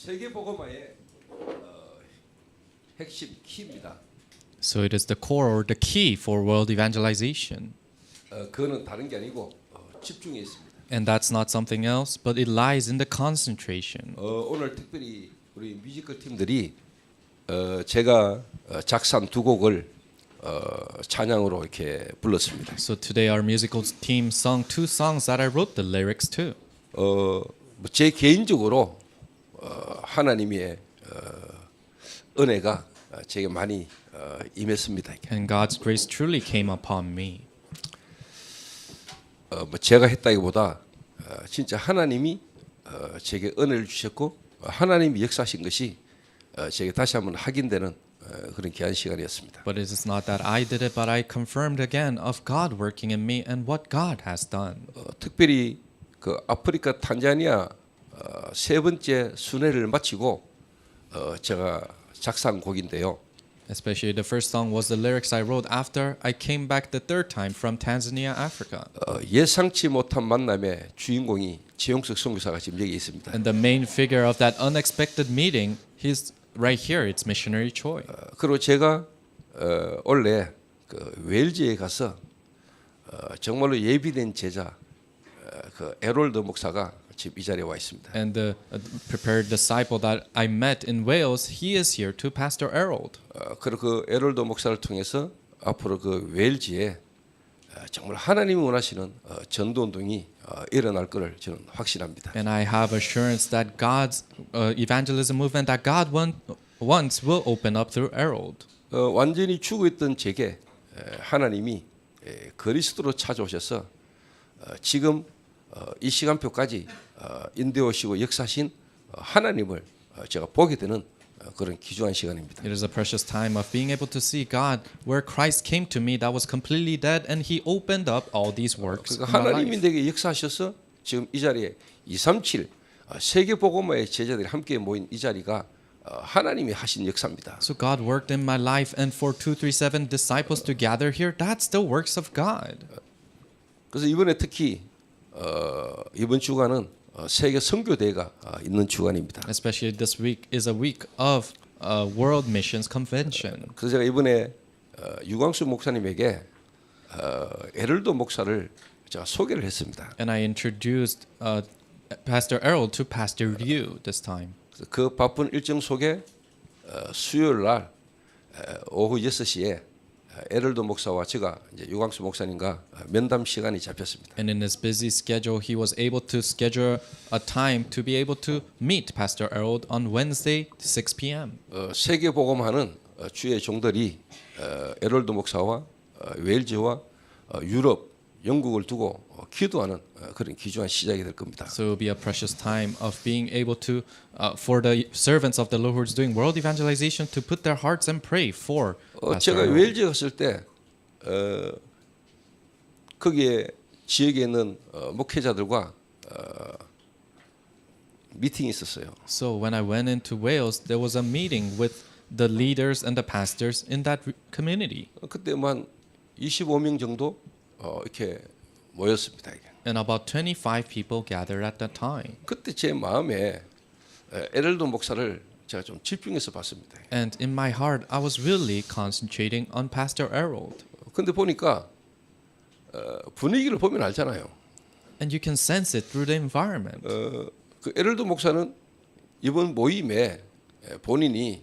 세계 복음화의 핵심 키입니다. So it is the core or the key for world evangelization. 그거는 다른 게 아니고 집중에 있습니다. And that's not something else, but it lies in the concentration. 오늘 특별히 우리 뮤지컬 팀들이 제가 작사한 두 곡을 찬양으로 이렇게 불렀습니다. So today our musical team sung two songs that I wrote the lyrics to. 제 개인적으로 하나님의 은혜가 제게 많이 임했습니다. And God's grace truly came upon me. 제가 했다기보다 진짜 하나님이 제게 은혜를 주셨고 하나님이 역사하신 것이 제게 다시 한번 확인되는 그런 귀한 시간이었습니다. But it is not that I did it, but I confirmed again of God working in me and what God has done. 특별히 그 아프리카 탄자니아 세 번째 순회를 마치고 제가 작사한 곡인데요. Especially the first song was the lyrics I wrote after I came back the third time from Tanzania, Africa. 예상치 못한 만남의 주인공이 지용석 선교사가 지금 여기 있습니다. And the main figure of that unexpected meeting, he's right here. It's missionary Choi. 그리고 제가 원래 그 웨일즈에 가서 정말로 예비된 제자 그 에롤드 목사가 지금 이 자리에 와 있습니다. And the prepared disciple that I met in Wales, he is here too, Pastor Errol. 그리고 그 에롤드 목사를 통해서 앞으로 그 웨일즈에 정말 하나님이 원하시는 전도 운동이 일어날 것을 저는 확신합니다. And I have assurance that God's evangelism movement that God wants will open up through Errol. 완전히 죽어있던 제게 하나님이 그리스도로 찾아오셔서 지금 이 시간표까지 인도하시고 역사하신 하나님을 제가 보게 되는 그런 귀중한 시간입니다. It is a precious time of being able to see God where Christ came to me that was completely dead and he opened up all these works. 그러니까 하나님이 내게 역사하셔서 지금 이 자리에 237 세계 복음화의 제자들이 함께 모인 이 자리가 하나님이 하신 역사입니다. So God worked in my life and for 237 disciples to gather here, that's the works of God. 그래서 이번에 특히 이번 주간은 세계 선교 대회가 있는 주간입니다. Especially this week is a week of World Missions Convention. 그래서 제가 이번에 유광수 목사님에게 에럴도 목사를 제가 소개를 했습니다. And I introduced Pastor Errol to Pastor Liu this time. 그래서 그 바쁜 일정 속에 수요일 날 오후 6시에 에럴도 목사와 제가 이제 유광수 목사님과 면담 시간이 잡혔습니다. And in his busy schedule, he was able to schedule a time to be able to meet Pastor Errol on Wednesday, 6 p.m. 세계 복음하는 주의 종들이 에럴도 목사와 웨일즈와 유럽, 영국을 두고 기도하는 그런 귀중한 시작이 될 겁니다. So it will be a precious time of being able to, for the servants of the Lord who is doing world evangelization, to put their hearts and pray for Pastor 제가 Errol. 웨일즈에 갔을 때 거기에 지역에 있는 목회자들과 미팅이 있었어요. So when I went into Wales, there was a meeting with the leaders and the pastors in that community. 그때 한 25명 정도 이렇게 모였습니다. And about 25 people gathered at that time. 그때 제 마음에 에럴도 목사를 제가 좀 집중해서 봤습니다. And in my heart, I was really concentrating on Pastor Errol. 근데 보니까 분위기를 보면 알잖아요. And you can sense it through the environment. 그 에럴도 목사는 이번 모임에 본인이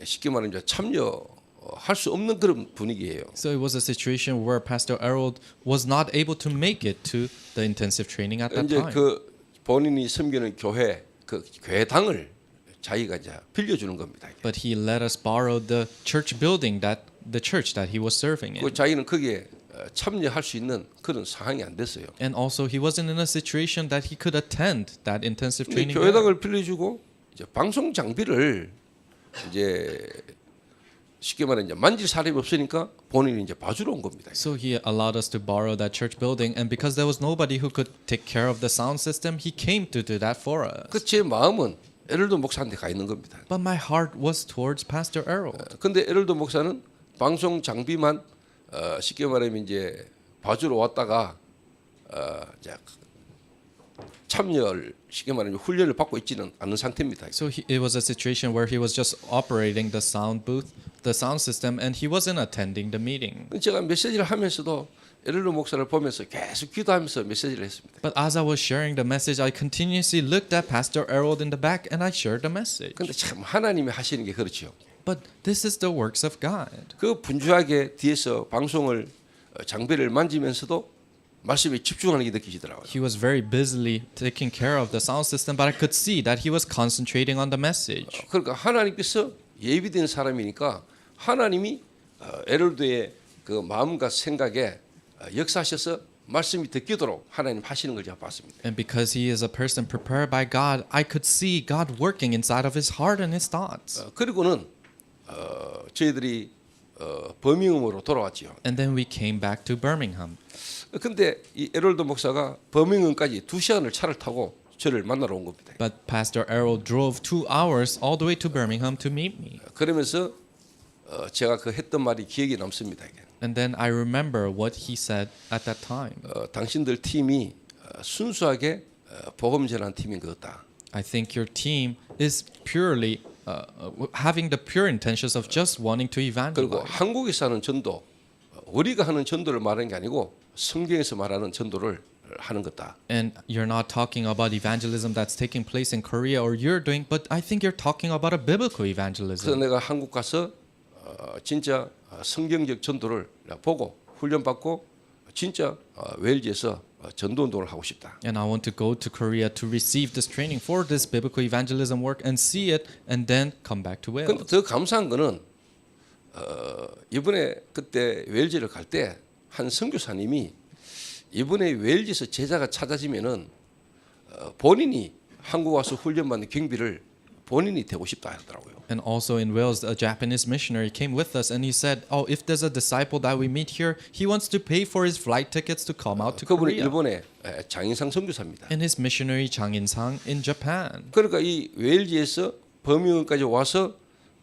쉽게 말하면 이제 참여할 수 없는 그런 분위기예요. So it was a situation where Pastor Errol was not able to make it to the intensive training at that 이제 time. 그 본인이 섬기는 교회 그 교회당을 자기가 이제 빌려주는 겁니다. But he let us borrow the church building that the church that he was serving in. 그 자기는 거기에 참여할 수 있는 그런 상황이 안 됐어요. And also he wasn't in a situation that he could attend that intensive training. there. 교회당을 빌려주고 이제 방송 장비를 이제 쉽게 말하면 이제 만질 사람이 없으니까 본인이 이제 봐주러 온 겁니다. So he allowed us to borrow that church building, and because there was nobody who could take care of the sound system, he came to do that for us. 그 제 마음은 에럴도 목사한테 가 있는 겁니다. But my heart was towards Pastor Errol. 근데 에럴도 목사는 방송 장비만 쉽게 말하면 이제 봐주러 왔다가 이제 참여를 쉽게 말하면 훈련을 받고 있지는 않은 상태입니다. So it was a situation where he was just operating the sound booth, the sound system, and he wasn't attending the meeting. 제가 메시지를 하면서도 에럴드 목사를 보면서 계속 기도하면서 메시지를 했습니다. But as I was sharing the message, I continuously looked at Pastor Errol in the back and I shared the message. 근데 참 하나님이 하시는 게 그렇죠. But this is the works of God. 그 분주하게 뒤에서 방송을 장비를 만지면서도 말씀에 집중하는 게 느껴지더라고요. He was very busily taking care of the sound system, but I could see that he was concentrating on the message. 그러니까 하나님께서 예비된 사람이니까 하나님이 에럴드의 그 마음과 생각에 역사하셔서 말씀이 듣기도록 하나님 하시는 걸 제가 봤습니다. And because he is a person prepared by God, I could see God working inside of his heart and his thoughts. 그리고는 저희들이 버밍엄으로 돌아왔지요. And then we came back to Birmingham. 근데 이 에럴드 목사가 버밍엄까지 2시간을 차를 타고 저를 만나러 온 겁니다. But Pastor Errol drove 2 hours all the way to Birmingham to meet me. 그러면서 제가 그 했던 말이 기억에 남습니다. And then I remember what he said at that time. 당신들 팀이 순수하게 복음 전하는 팀인 것 같다. I think your team is purely having the pure intentions of just wanting to 그리고 evangelize. 한국에서 하는 전도, 우리가 하는 전도를 말하는 게 아니고 성경에서 말하는 전도를 하는 것다. And you're not talking about evangelism that's taking place in Korea or you're doing, but I think you're talking about a biblical 그래서 evangelism. 내가 한국 가서 진짜 성경적 전도를 보고 훈련받고 진짜 웨일즈에서 전도 운동을 하고 싶다. And I want to go to Korea to receive this training for this biblical evangelism work and see it and then come back to 근데 Wales. 더 감사한 거는 이번에 그때 웨일즈를 갈 때 한 선교사님이 이번에 웨일즈에서 제자가 찾아지면은 본인이 한국 와서 훈련받는 경비를 본인이 되고 싶다 하더라고요. And also in Wales, a Japanese missionary came with us and he said, "Oh, if there's a disciple that we meet here, he wants to pay for his flight tickets to come out to 그분이 Korea." 일본의 장인상 선교사입니다. And his missionary Chang In-sang in Japan. 그러니까 이 웨일즈에서 버밍엄까지 와서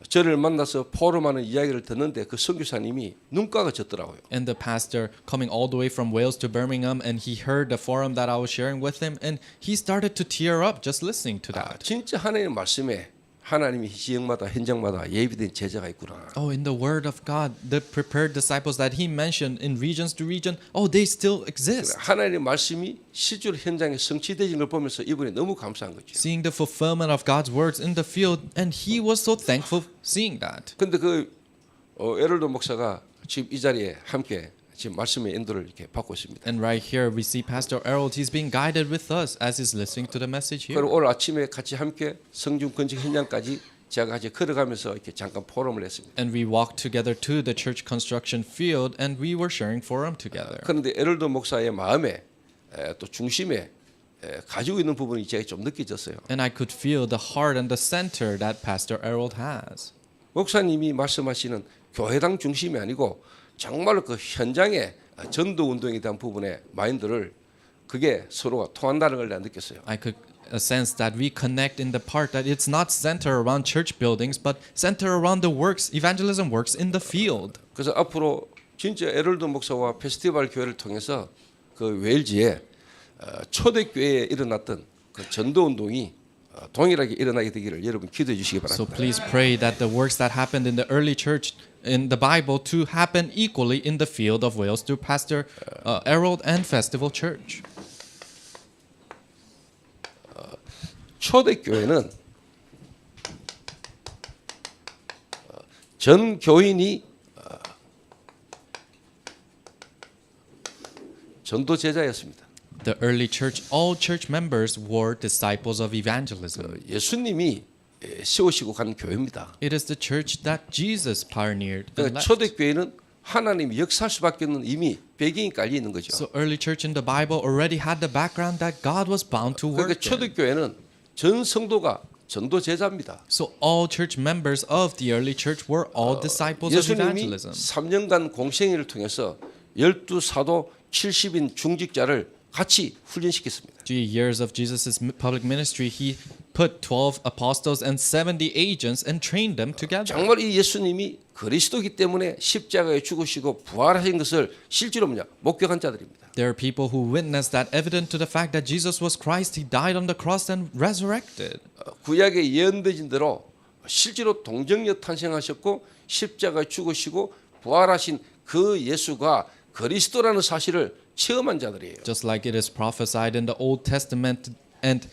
저를 만나서 포럼하는 이야기를 듣는데 그 선교사님이 눈가가 졌더라고요. And the pastor coming all the way from Wales to Birmingham and he heard the forum that I was sharing with him and he started to tear up just listening to that. 진짜 하나님의 말씀에 하나님이 지역마다 현장마다 예비된 제자가 있구나. Oh, in the word of God, the prepared disciples that he mentioned in regions to region, oh, they still exist. 하나님의 말씀이 실제로 현장에 성취되는 걸 보면서 이분이 너무 감사한 거죠. Seeing the fulfillment of God's words in the field, and he was so thankful seeing that. 근데 그 에럴드 목사가 지금 이 자리에 함께 지금 말씀의 인도를 이렇게 받고 있습니다. And right here we see Pastor Errol. He's being guided with us as he's listening to the message here. 그리고 오늘 아침에 같이 함께 성중 건축 현장까지 제가 같이 걸어가면서 이렇게 잠깐 포럼을 했습니다. And we walked together to the church construction field, and we were sharing forum together. 그런데 에럴드 목사의 마음에 또 중심에 가지고 있는 부분이 제가 좀 느껴졌어요. And I could feel the heart and the center that Pastor Errol has. 목사님이 말씀하시는 교회당 중심이 아니고 정말 그 현장의 전도 운동에 대한 부분의 마인드를 그게 서로가 통한다는 걸 내가 느꼈어요. I could sense that we connect in the part that it's not centered around church buildings, but centered around the works, evangelism works in the field. 그래서 앞으로 진짜 에럴드 목사와 페스티벌 교회를 통해서 그 웨일즈에 초대교회에 일어났던 그 전도 운동이 동일하게 일어나게 되기를 여러분 기도해 주시기 So 바랍니다. please pray that the works that happened in the early church in the Bible to happen equally in the field of Wales through Pastor Errol and Festival Church. 초대교회는 전 교인이 전도 제자였습니다. The early church, all church members were disciples of evangelism. 예수님이 세우시고 간 교회입니다. It is the church that Jesus pioneered and 그러니까 left. 초대교회는 하나님이 역사할 수밖에 없는 이미 배경이 깔려 있는 거죠. So early church in the Bible already had the background that God was bound to 그러니까 work in. 초대교회는 전 성도가 전도 제자입니다. So all church members of the early church were all disciples of 예수님이 evangelism. 3년간 공생애를 통해서 12사도 70인 중직자를 같이 훈련시켰습니다. 3 years of Jesus' public ministry, he put 12 apostles and 70 agents and trained them together. 정말 이 예수님이 그리스도이기 때문에 십자가에 죽으시고 부활하신 것을 실제로 목격한 자들입니다. There are people who witnessed that, evident to the fact that Jesus was Christ. He died on the cross and resurrected. 구약의 예언되진 대로 실제로 동정녀 탄생하셨고 십자가에 죽으시고 부활하신 그 예수가 그리스도라는 사실을 체험한 자들이에요. Just like it is prophesied in the Old Testament, and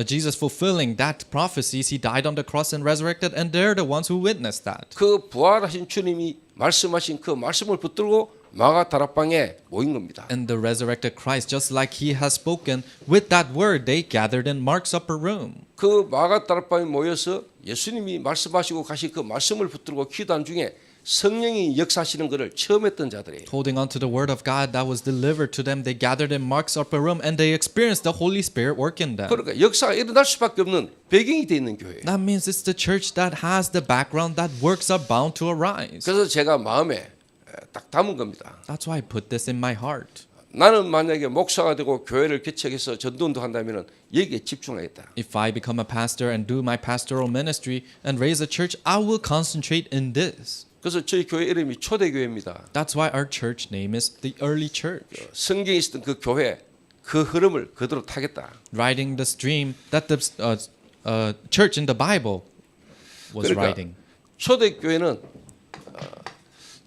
Jesus fulfilling that prophecies, he died on the cross and resurrected, and they're the ones who witnessed that. 그 부활하신 주님이 말씀하신 그 말씀을 붙들고 마가 다락방에 모인 겁니다. And the resurrected Christ, just like he has spoken, with that word they gathered in Mark's upper room. 그 마가 다락방에 모여서 예수님이 말씀하시고 가신 그 말씀을 붙들고 기도한 중에 성령이 역사하시는 것을 체험했던 자들이에요. Holding on to the word of God that was delivered to them, they gathered in Mark's upper room and they experienced the Holy Spirit work in them. 그러니까 역사가 일어날 수밖에 없는 배경이 돼 있는 교회예요. That means it's the church that has the background that works are bound to arise. 그래서 제가 마음에 딱 담은 겁니다. That's why I put this in my heart. 나는 만약에 목사가 되고 교회를 개척해서 전도운동 한다면 여기에 집중하겠다. If I become a pastor and do my pastoral ministry and raise a church, I will concentrate in this. 그래서 저희 교회 이름이 초대교회입니다. That's why our church name is the early church. 성경에 있었던 그 교회 그 흐름을 그대로 타겠다. Riding the stream that the church in the Bible was 그러니까 riding. 초대교회는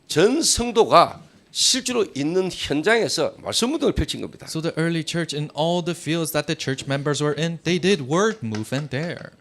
전 성도가 실제로 있는 현장에서 말씀 운동을 펼친 겁니다. So the early church, in all the fields that the church members were in, they did word movement there.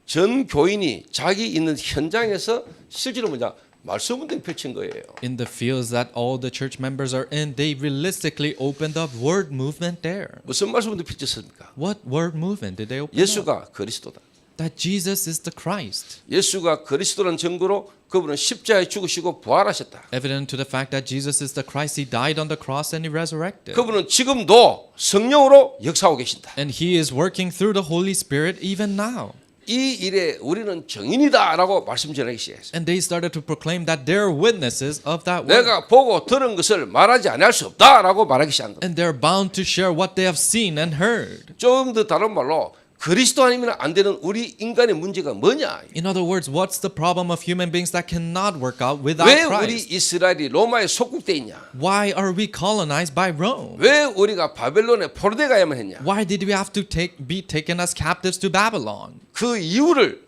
전 교인이 자기 있는 현장에서 실제로 말씀 운동 펼친 거예요. In the fields that all the church members are in, they realistically opened up word movement there. 무슨 말씀 운동 펼쳤습니까? What word movement did they open up? 예수가 그리스도다. That Jesus is the Christ. 예수가 그리스도라는 증거로 그분은 십자가에 죽으시고 부활하셨다. Evident to the fact that Jesus is the Christ, he died on the cross and he resurrected. 그분은 지금도 성령으로 역사하고 계신다. And he is working through the Holy Spirit even now. 이 일에 우리는 증인이다라고 말씀 전하기 시작했어요. And they started to proclaim that they're witnesses of that word. 내가 보고 들은 것을 말하지 않을 수 없다라고 말하기 시작한 겁니다. And they're bound to share what they have seen and heard. 좀 더 다른 말로 그리스도 아니면 안 되는 우리 인간의 문제가 뭐냐? In other words, what's the problem of human beings that cannot work out without 왜 우리 Christ? 이스라엘이 로마에 속국돼 있냐? Why are we colonized by Rome? 왜 우리가 바벨론에 포로돼 가야만 했냐? Why did we have to be taken as captives to Babylon? 그 이유를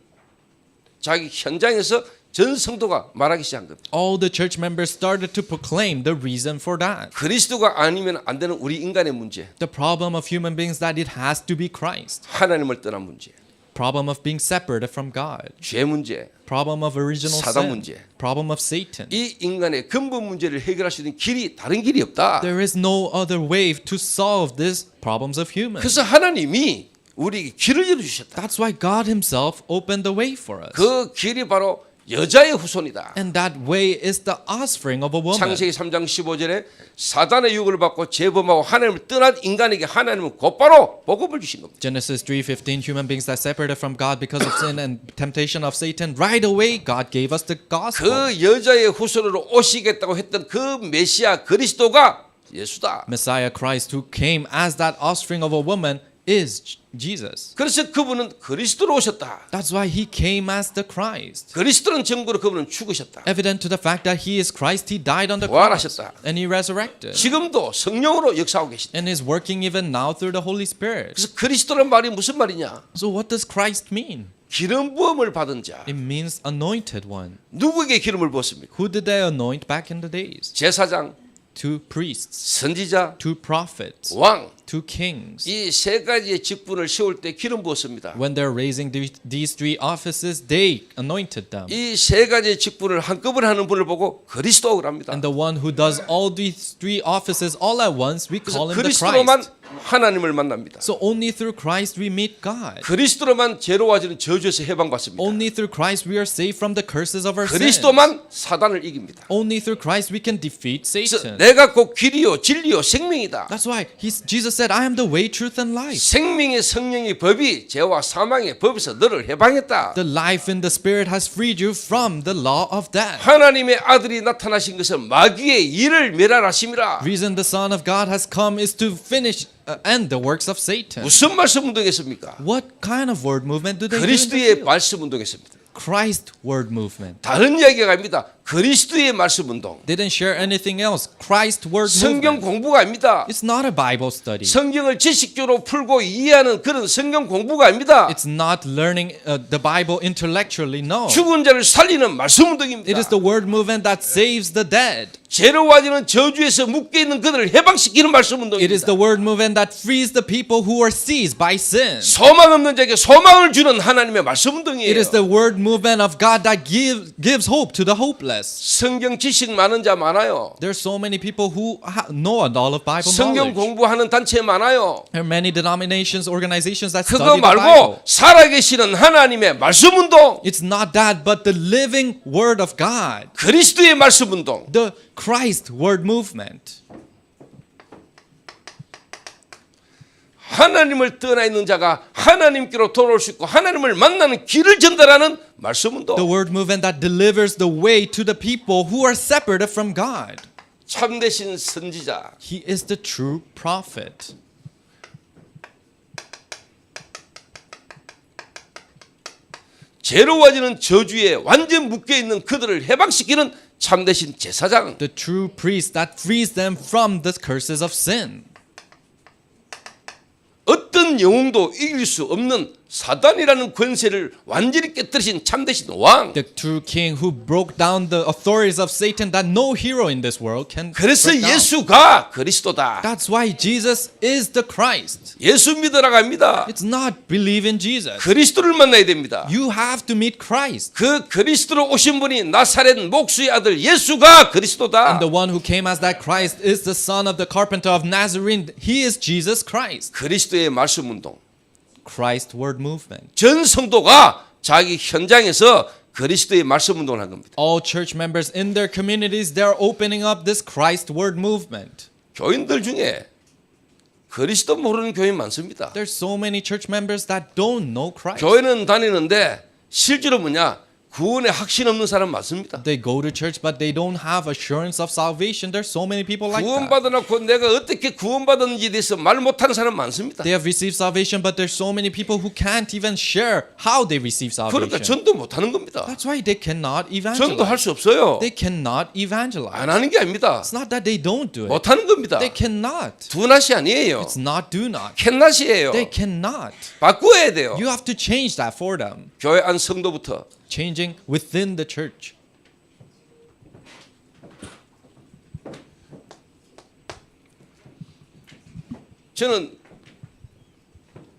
자기 현장에서 전 성도가 말하기 시작한 겁니다. All the church members started to proclaim the reason for that. 그리스도가 아니면 안 되는 우리 인간의 문제, The problem of human beings that it has to be Christ. 하나님을 떠난 문제, Problem of being separated from God. 죄 문제, Problem of original 사단 sin. 문제. Problem of Satan. 이 인간의 근본 문제를 해결할 수 있는 길이 다른 길이 없다. There is no other way to solve these problems of humans. 그래서 하나님이 우리에게 길을 열어주셨다. That's why God himself opened the way for us. 그 길이 바로 여자의 후손이다. And that way is the offspring of a woman. 창세기 3장 15절에 사단의 유혹을 받고 재범하고 하나님을 떠난 인간에게 하나님은 곧바로 복음을 주신 겁니다. Genesis 3:15, human beings that separated from God because of sin and temptation of Satan, right away God gave us the gospel. 그 여자의 후손으로 오시겠다고 했던 그 메시아 그리스도가 예수다. Messiah Christ who came as that offspring of a woman is Jesus. 그래서 그분은 그리스도로 오셨다. That's why he came as the Christ. 그리스도는 증거로 그분은 죽으셨다. Evident to the fact that he is Christ, he died on the cross 부활하셨다. and he resurrected 지금도 성령으로 역사하고 계신다. and is working even now through the Holy Spirit. 그래서 그리스도란 말이 무슨 말이냐? So what does Christ mean? 기름 부음을 받은 자. It means anointed one. 누구에게 기름을 부었습니까? Who did they anoint back in the days? 제사장, Two priests, 선지자, two prophets, 왕. two kings. 이 세 가지의 직분을 세울 때 기름 부었습니다. When they're raising these three offices, they anointed them. 이 세 가지의 직분을 한꺼번에 하는 분을 보고 그리스도라고 합니다. And the one who does all these three offices all at once, we call him the 그리스도로만 Christ. 하나님을 만납니다. So only through Christ we meet God. 그리스도로만 죄로워지는 저주에서 해방받습니다. Only through Christ we are saved from the curses of our sins. 그리스도만 사단을 이깁니다. Only through Christ we can defeat 그래서 Satan. 내가 곧 길이요 진리요 생명이다. That's why Jesus said, I am the way, truth, and life. 생명의 성령의 법이 죄와 사망의 법에서 너를 해방했다. The life in the Spirit has freed you from the law of death. 하나님의 아들이 나타나신 것은 마귀의 일을 멸하심이라. Reason the Son of God has come is to finish end the works of Satan. 무슨 말씀 운동했습니까? What kind of word movement do they do in the 그리스도의 field? 말씀 운동했습니다. Christ word movement. 다른 이야기가 아닙니다. 그리스도의 말씀 운동. They didn't share anything else. Christ word 성경 movement. 공부가 아닙니다. It's not a Bible study. 성경을 지식적으로 풀고 이해하는 그런 성경 공부가 아닙니다. It's not learning the Bible intellectually. No. 죽은 자를 살리는 말씀 It 운동입니다. is the word movement that saves the dead. 죄로와지는 저주에서 묶여 있는 그들을 해방시키는 말씀 It is 운동입니다. the word movement that frees the people who are seized by sin. 소망 없는 자에게 소망을 주는 하나님의 말씀 It 운동이에요. is the word movement of God that gives hope to the hopeless. 성경 지식 많은 자 많아요. There's so many people who know a lot of Bible 성경 knowledge. 공부하는 단체 많아요. There are many denominations, organizations that 그거 study the Bible. 말고 살아계시는 하나님의 말씀 운동, It's not that, but the living word of God, 그리스도의 말씀 운동. the Christ word movement. 하나님을 떠나 있는 자가 하나님께로 돌아올 수 있고 하나님을 만나는 길을 전달하는 말씀 운동. The word movement that delivers the way to the people who are separated from God. 참되신 선지자. He is the true prophet. 죄로워지는 저주에 완전 묶여 있는 그들을 해방시키는 참되신 제사장. The true priest that frees them from the curses of sin. 어떤 영웅도 이길 수 없는 사단이라는 권세를 완전히 깨뜨리신 참되신 왕. The true king who broke down the authorities of Satan that no hero in this world can 그래서 break down. 예수가 그리스도다. That's why Jesus is the Christ. 예수 믿으라고 합니다. It's not believe in Jesus. 그리스도를 만나야 됩니다. You have to meet Christ. 그 그리스도로 오신 분이 나사렛 목수의 아들 예수가 그리스도다. And the one who came as that Christ is the son of the carpenter of Nazarene. He is Jesus Christ. 그리스도의 말씀 운동. Christ word movement. 전 성도가 자기 현장에서 그리스도의 말씀 운동을 한 겁니다. All church members in their communities, they're opening up this Christ word movement. 교인들 중에 그리스도 모르는 교인 많습니다. There's so many church members that don't know Christ. 교회는 다니는데 실제로 뭐냐? 구원에 확신 없는 사람 많습니다. They go to church, but they don't have assurance of salvation. There's so many people like that. 구원받아놓고 내가 어떻게 구원받았는지에 대해서 말 못하는 사람 많습니다. They have received salvation, but there's so many people who can't even share how they receive 그러니까 salvation. 전도 못하는 겁니다. That's why they cannot 전도할 evangelize. 수 없어요. They cannot 안 evangelize. 하는 게 아닙니다. It's not that they don't do it. 못하는 겁니다. They cannot. 두낫이 아니에요. It's not do not. 캔낫이에요. They cannot. 바꾸어야 돼요. You have to change that for them. 교회 안 성도부터. Changing within the church. 저는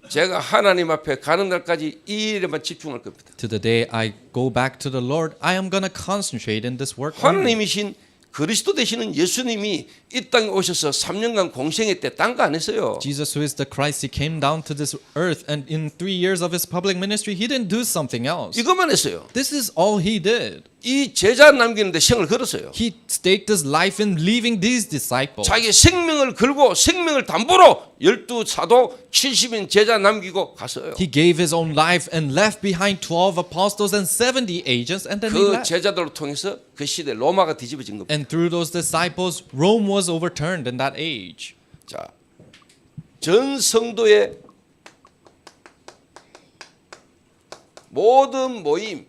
제가 하나님 앞에 가는 날까지 이 일에만 집중할 겁니다. To the day I go back to the Lord, I am going to concentrate in this work. only. 하나님이신 그리스도 되시는 예수님이 이 땅에 오셔서 3년간 공생애 때 딴 거 안 했어요. Jesus, who is the Christ, he came down to this earth, and in 3 years of his public ministry, he didn't do something else. 이것만 했어요. This is all he did. 이 제자 남기는데 생을 걸었어요. He staked his life in leaving these disciples. 자기 생명을 걸고 생명을 담보로 12사도 70인 제자 남기고 갔어요. He gave his own life and left behind 12 apostles and 70 agents, and then he 그 left. 제자들을 통해서 그 시대 로마가 뒤집어진 겁니다. And through those disciples, Rome was overturned in that age. 자, 전 성도의 모든 모임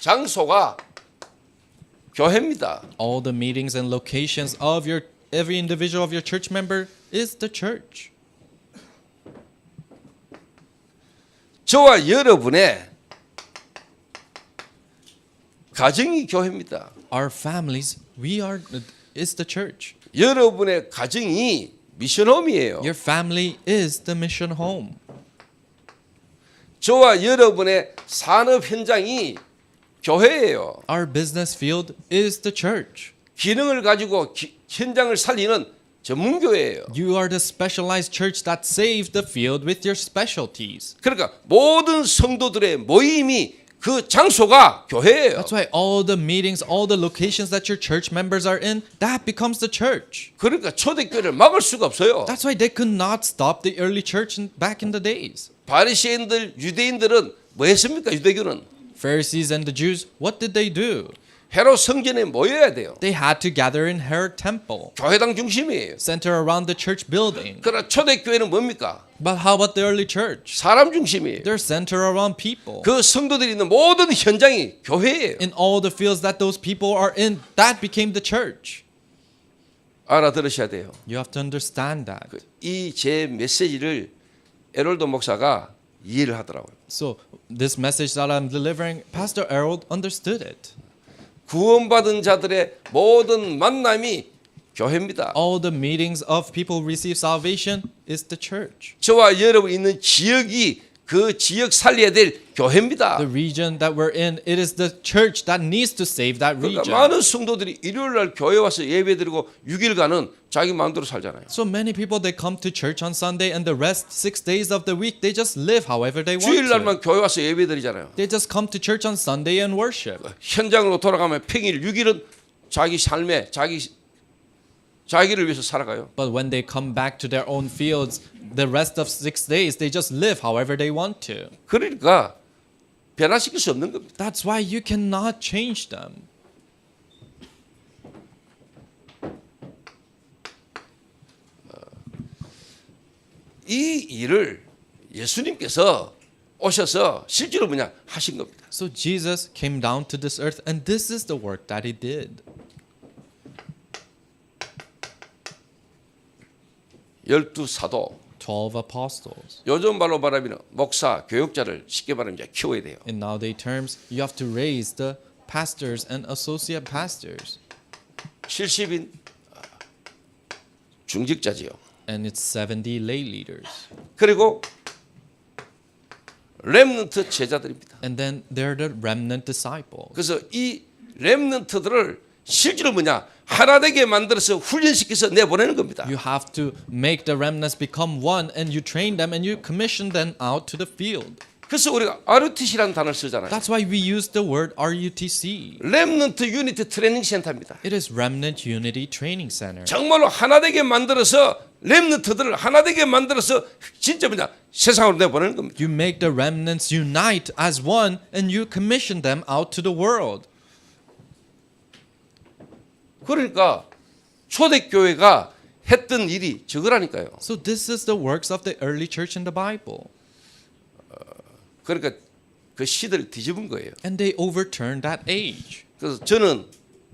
장소가 교회입니다. All the meetings and locations of every individual of your church member is the church. 저와 여러분의 가정이 교회입니다. Our families, is the church. 여러분의 가정이 미션홈이에요. Your family is the mission home. 저와 여러분의 산업 현장이 교회예요. Our business field is the church. 기능을 가지고 현장을 살리는 전문교회예요. You are the specialized church that saved the field with your specialties. 그러니까 모든 성도들의 모임이 그 장소가 교회예요. That's why all the meetings, all the locations that your church members are in, that becomes the church. 그러니까 초대교회를 막을 수가 없어요. That's why they could not stop the early church back in the days. 바리새인들, 유대인들은 뭐 했습니까? 유대교는 Pharisees and the Jews, what did they do? 헤롯 성전에 모여야 돼요. They had to gather in Herod Temple, 교회당 중심이에요. center around the church building. 그러나 초대교회는 뭡니까? But how about the early church? 사람 중심이에요. They're center around people. 그 성도들이 있는 모든 현장이 교회예요. In all the fields that those people are in, that became the church. 알아들으셔야 돼요. You have to understand that. 이 제 메시지를 에롤드 목사가 이해를 하더라고요. So this message that I'm delivering, Pastor Harold understood it. 구원받은 자들의 모든 만남이 교회입니다. All the meetings of people who receive salvation is the church. 저와 여러분 있는 지역이 그 지역 살려야 될 교회입니다. The region that we're in, it is the church that needs to save that 그러니까 region. 많은 성도들이 일요일 날 교회 와서 예배드리고 6일간은 자기 마음대로 살잖아요. So many people, they come to church on Sunday and the rest 6 days of the week, they just live however they want 주일 to. 날만 교회 와서 예배드리잖아요. They just come to church on Sunday and worship. 현장으로 돌아가면 평일 6일은 자기 삶에 자기를 위해서 살아가요. But when they come back to their own fields, the rest of 6 days, they just live however they want to. 그러니까 변화시킬 수 없는 겁니다. That's why you cannot change them. 이 일을 예수님께서 오셔서 실제로 뭐냐 하신 겁니다. So Jesus came down to this earth and this is the work that he did. 12사도 12 apostles. 요즘 말로 말하면 목사, 교육자를 쉽게 말하면 이제 키워야 돼요. In nowadays terms, you have to raise the pastors and associate pastors. 70인 중직자지요. And it's 70 lay leaders. 그리고 렘넌트 제자들입니다. And then they're the remnant disciples. 그래서 이 렘넌트들을 실제로 뭐냐 하나 되게 만들어서 훈련시켜서 내보내는 겁니다. You have to make the remnants become one and you train them and you commission them out to the field. 그래서 우리가 RUTC라는 단어를 쓰잖아요. That's why we use the word RUTC. 렘넌트 유니티 트레이닝 센터입니다. It is Remnant Unity Training Center. 정말로 하나 되게 만들어서 렘넌트들을 하나 되게 만들어서 진짜 뭐냐 세상으로 내보내는 겁니다. You make the remnants unite as one and you commission them out to the world. 그러니까 초대교회가 했던 일이 저거라니까요. So this is the works of the early church in the Bible. 그러니까 그 시대를 뒤집은 거예요. And they overturned that age. 그래서 저는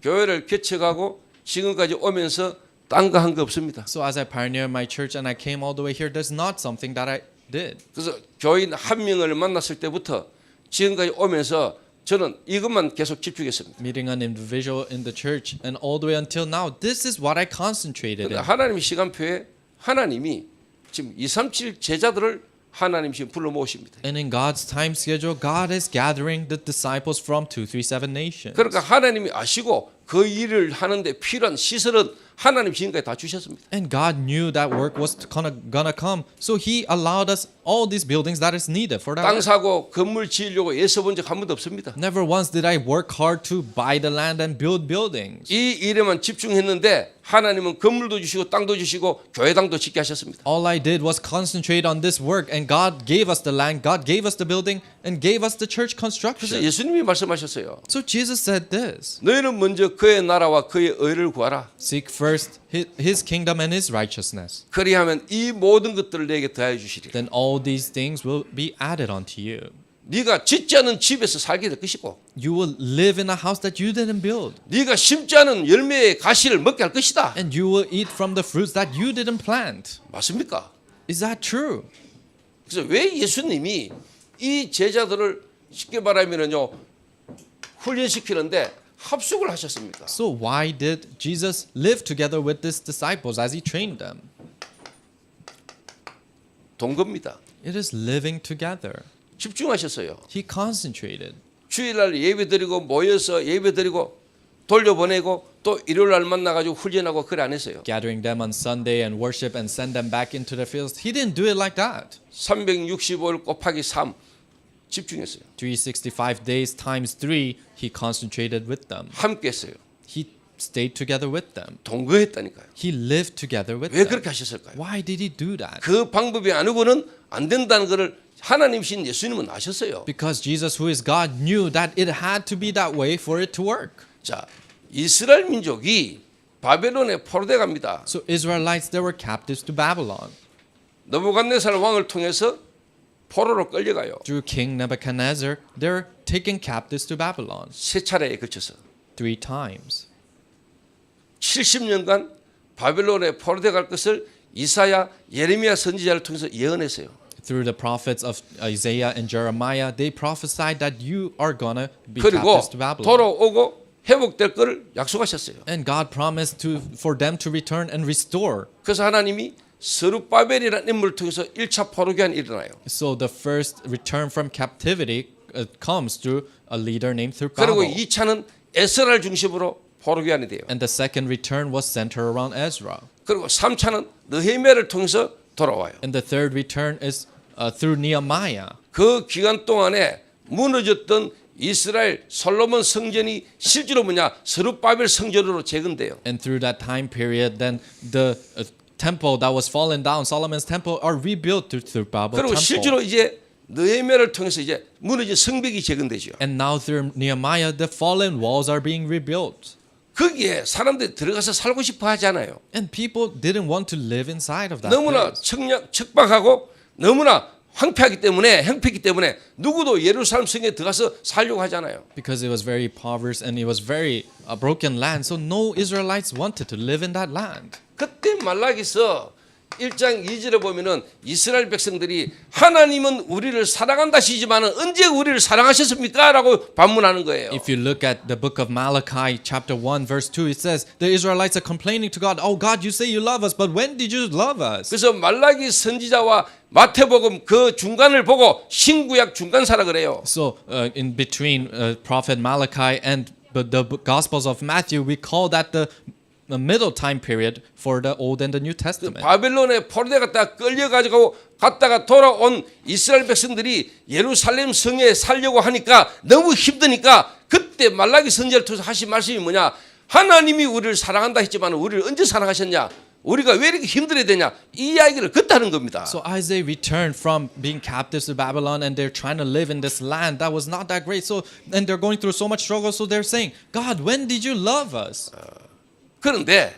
교회를 개척하고 지금까지 오면서 딴 거 한 거 없습니다. So as I pioneered my church and I came all the way here, there's not something that I did. 그래서 교인 한 명을 만났을 때부터 지금까지 오면서 저는 이것만 계속 집중했습니다. Meeting an individual in the church and all the way until now, this is what I concentrated in. 하나님의 시간표에 하나님이 지금 237 제자들을 하나님 지금 불러 모으십니다. And in God's time schedule, God is gathering the disciples from 237 nations. 그러니까 하나님이 아시고 그 일을 하는데 필요한 시설은 하나님 지금까지 다 주셨습니다. And God knew that work was gonna come, so He allowed us all these buildings that is needed for that. 땅 work. 사고 건물 지으려고 애써 본 적 한 번도 없습니다. Never once did I work hard to buy the land and build buildings. 이 일에만 집중했는데 하나님은 건물도 주시고 땅도 주시고 교회당도 짓게 하셨습니다. All I did was concentrate on this work, and God gave us the land, God gave us the building, and gave us the church 그래서 construction. 예수님이 말씀하셨어요. So Jesus said this: 너희는 먼저 그의 나라와 그의 의를 구하라. Seek first His kingdom and His righteousness. 그리하면 이 모든 것들을 내게 더하여 주시리라. Then all these things will be added unto you. 네가 짓지 않은 집에서 살게 될 것이고 You will live in a house that you didn't build, 네가 심지 않은 열매의 가시를 먹게 할 것이다. and you will eat from the fruits that you didn't plant. 맞습니까? Is that true? 그래서 왜 예수님이 이 제자들을 쉽게 말하면은요 훈련시키는데 합숙을 하셨습니까? So why did Jesus live together with His disciples as He trained them? 동거입니다. It is living together. 집중하셨어요. He concentrated. 주일날 예배드리고 모여서 예배드리고 돌려보내고 또 일요일 날 만나가지고 훈련하고 그래 안 했어요. gathering them on Sunday and worship and send them back into the fields. He didn't do it like that. 365일 곱하기 3 집중했어요. 365 days times 3, he concentrated with them. 함께 했어요. He stayed together with them. 동거했다니까요. He lived together with 왜 them. 그렇게 하셨을까요? Why did he do that? 그 방법이 아니고는 안 된다는 것을 하나님이신 예수님은 아셨어요. Because Jesus, who is God, knew that it had to be that way for it to work. 자, 이스라엘 민족이 바벨론에 포로돼 갑니다. So Israelites, they were captives to Babylon. 느부갓네살 왕을 통해서 포로로 끌려가요. Through King Nebuchadnezzar, they're taken captives to Babylon 세 차례에 걸쳐서 3 times. 70년간 바벨론에 포로돼 갈 것을 이사야, 예레미야 선지자를 통해서 예언했어요. Through the prophets of Isaiah and Jeremiah, they prophesied that you are gonna be 그리고 captives to Babylon. 돌아오고 회복될 것을 약속하셨어요. And God promised for them to return and restore. 그래서 하나님이 스룹바벨이라는 인물을 통해서 1차 포로기한이 일어나요. So the first return from captivity comes through a leader named 그리고 Zerubbabel. 2차는 에스라를 중심으로 포로기한이 돼요. And the second return was centered around Ezra. 그리고 3차는 느헤미야를 통해서 돌아와요. And the third return is through Nehemiah. 그 기간 동안에 무너졌던 이스라엘 솔로몬 성전이 실제로 뭐냐 스룹바벨 성전으로 재건돼요. And through that time period, then the temple that was fallen down, Solomon's temple, are rebuilt through Zerubbabel 그리고 temple. 실제로 이제 느헤미야를 통해서 이제 무너진 성벽이 재건되죠. And now through Nehemiah, the fallen walls are being rebuilt. 거기에 사람들이 들어가서 살고 싶어 하잖아요. And people didn't want to live inside of that 너무나 place. 척박하고 너무나 황폐하기 때문에 형폐기 때문에 누구도 예루살렘 성에 들어가서 살려고 하잖아요. Because it was very impoverished and it was very broken land. So no Israelites wanted to live in that land. 그때 말라기서 1장 2절에 보면은 이스라엘 백성들이 하나님은 우리를 사랑한다 하시지만은 언제 우리를 사랑하셨습니까? 라고 반문하는 거예요. If you look at the book of Malachi, chapter 1, verse 2, it says, the Israelites are complaining to God, oh God, you say you love us, but when did you love us? 그래서 말라기 선지자와 마태복음 그 중간을 보고 신구약 중간사라 그래요. So in between prophet Malachi and the Gospels of Matthew, we call that the middle time period for the Old and the New Testament. 바벨론에 포로돼 갔다가 끌려가지고 갔다가 돌아온 이스라엘 백성들이 예루살렘 성에 살려고 하니까 너무 힘드니까 그때 말라기 선지자를 통해서 하신 말씀이 뭐냐? 하나님이 우리를 사랑한다 했지만 우리를 언제 사랑하셨냐? 우리가 왜 이렇게 힘들어야 되냐? 이 이야기를 그때 하는 겁니다. So as they returned from being captives to Babylon and they're trying to live in this land that was not that great, so and they're going through so much struggle, so they're saying, God, when did you love us? 그런데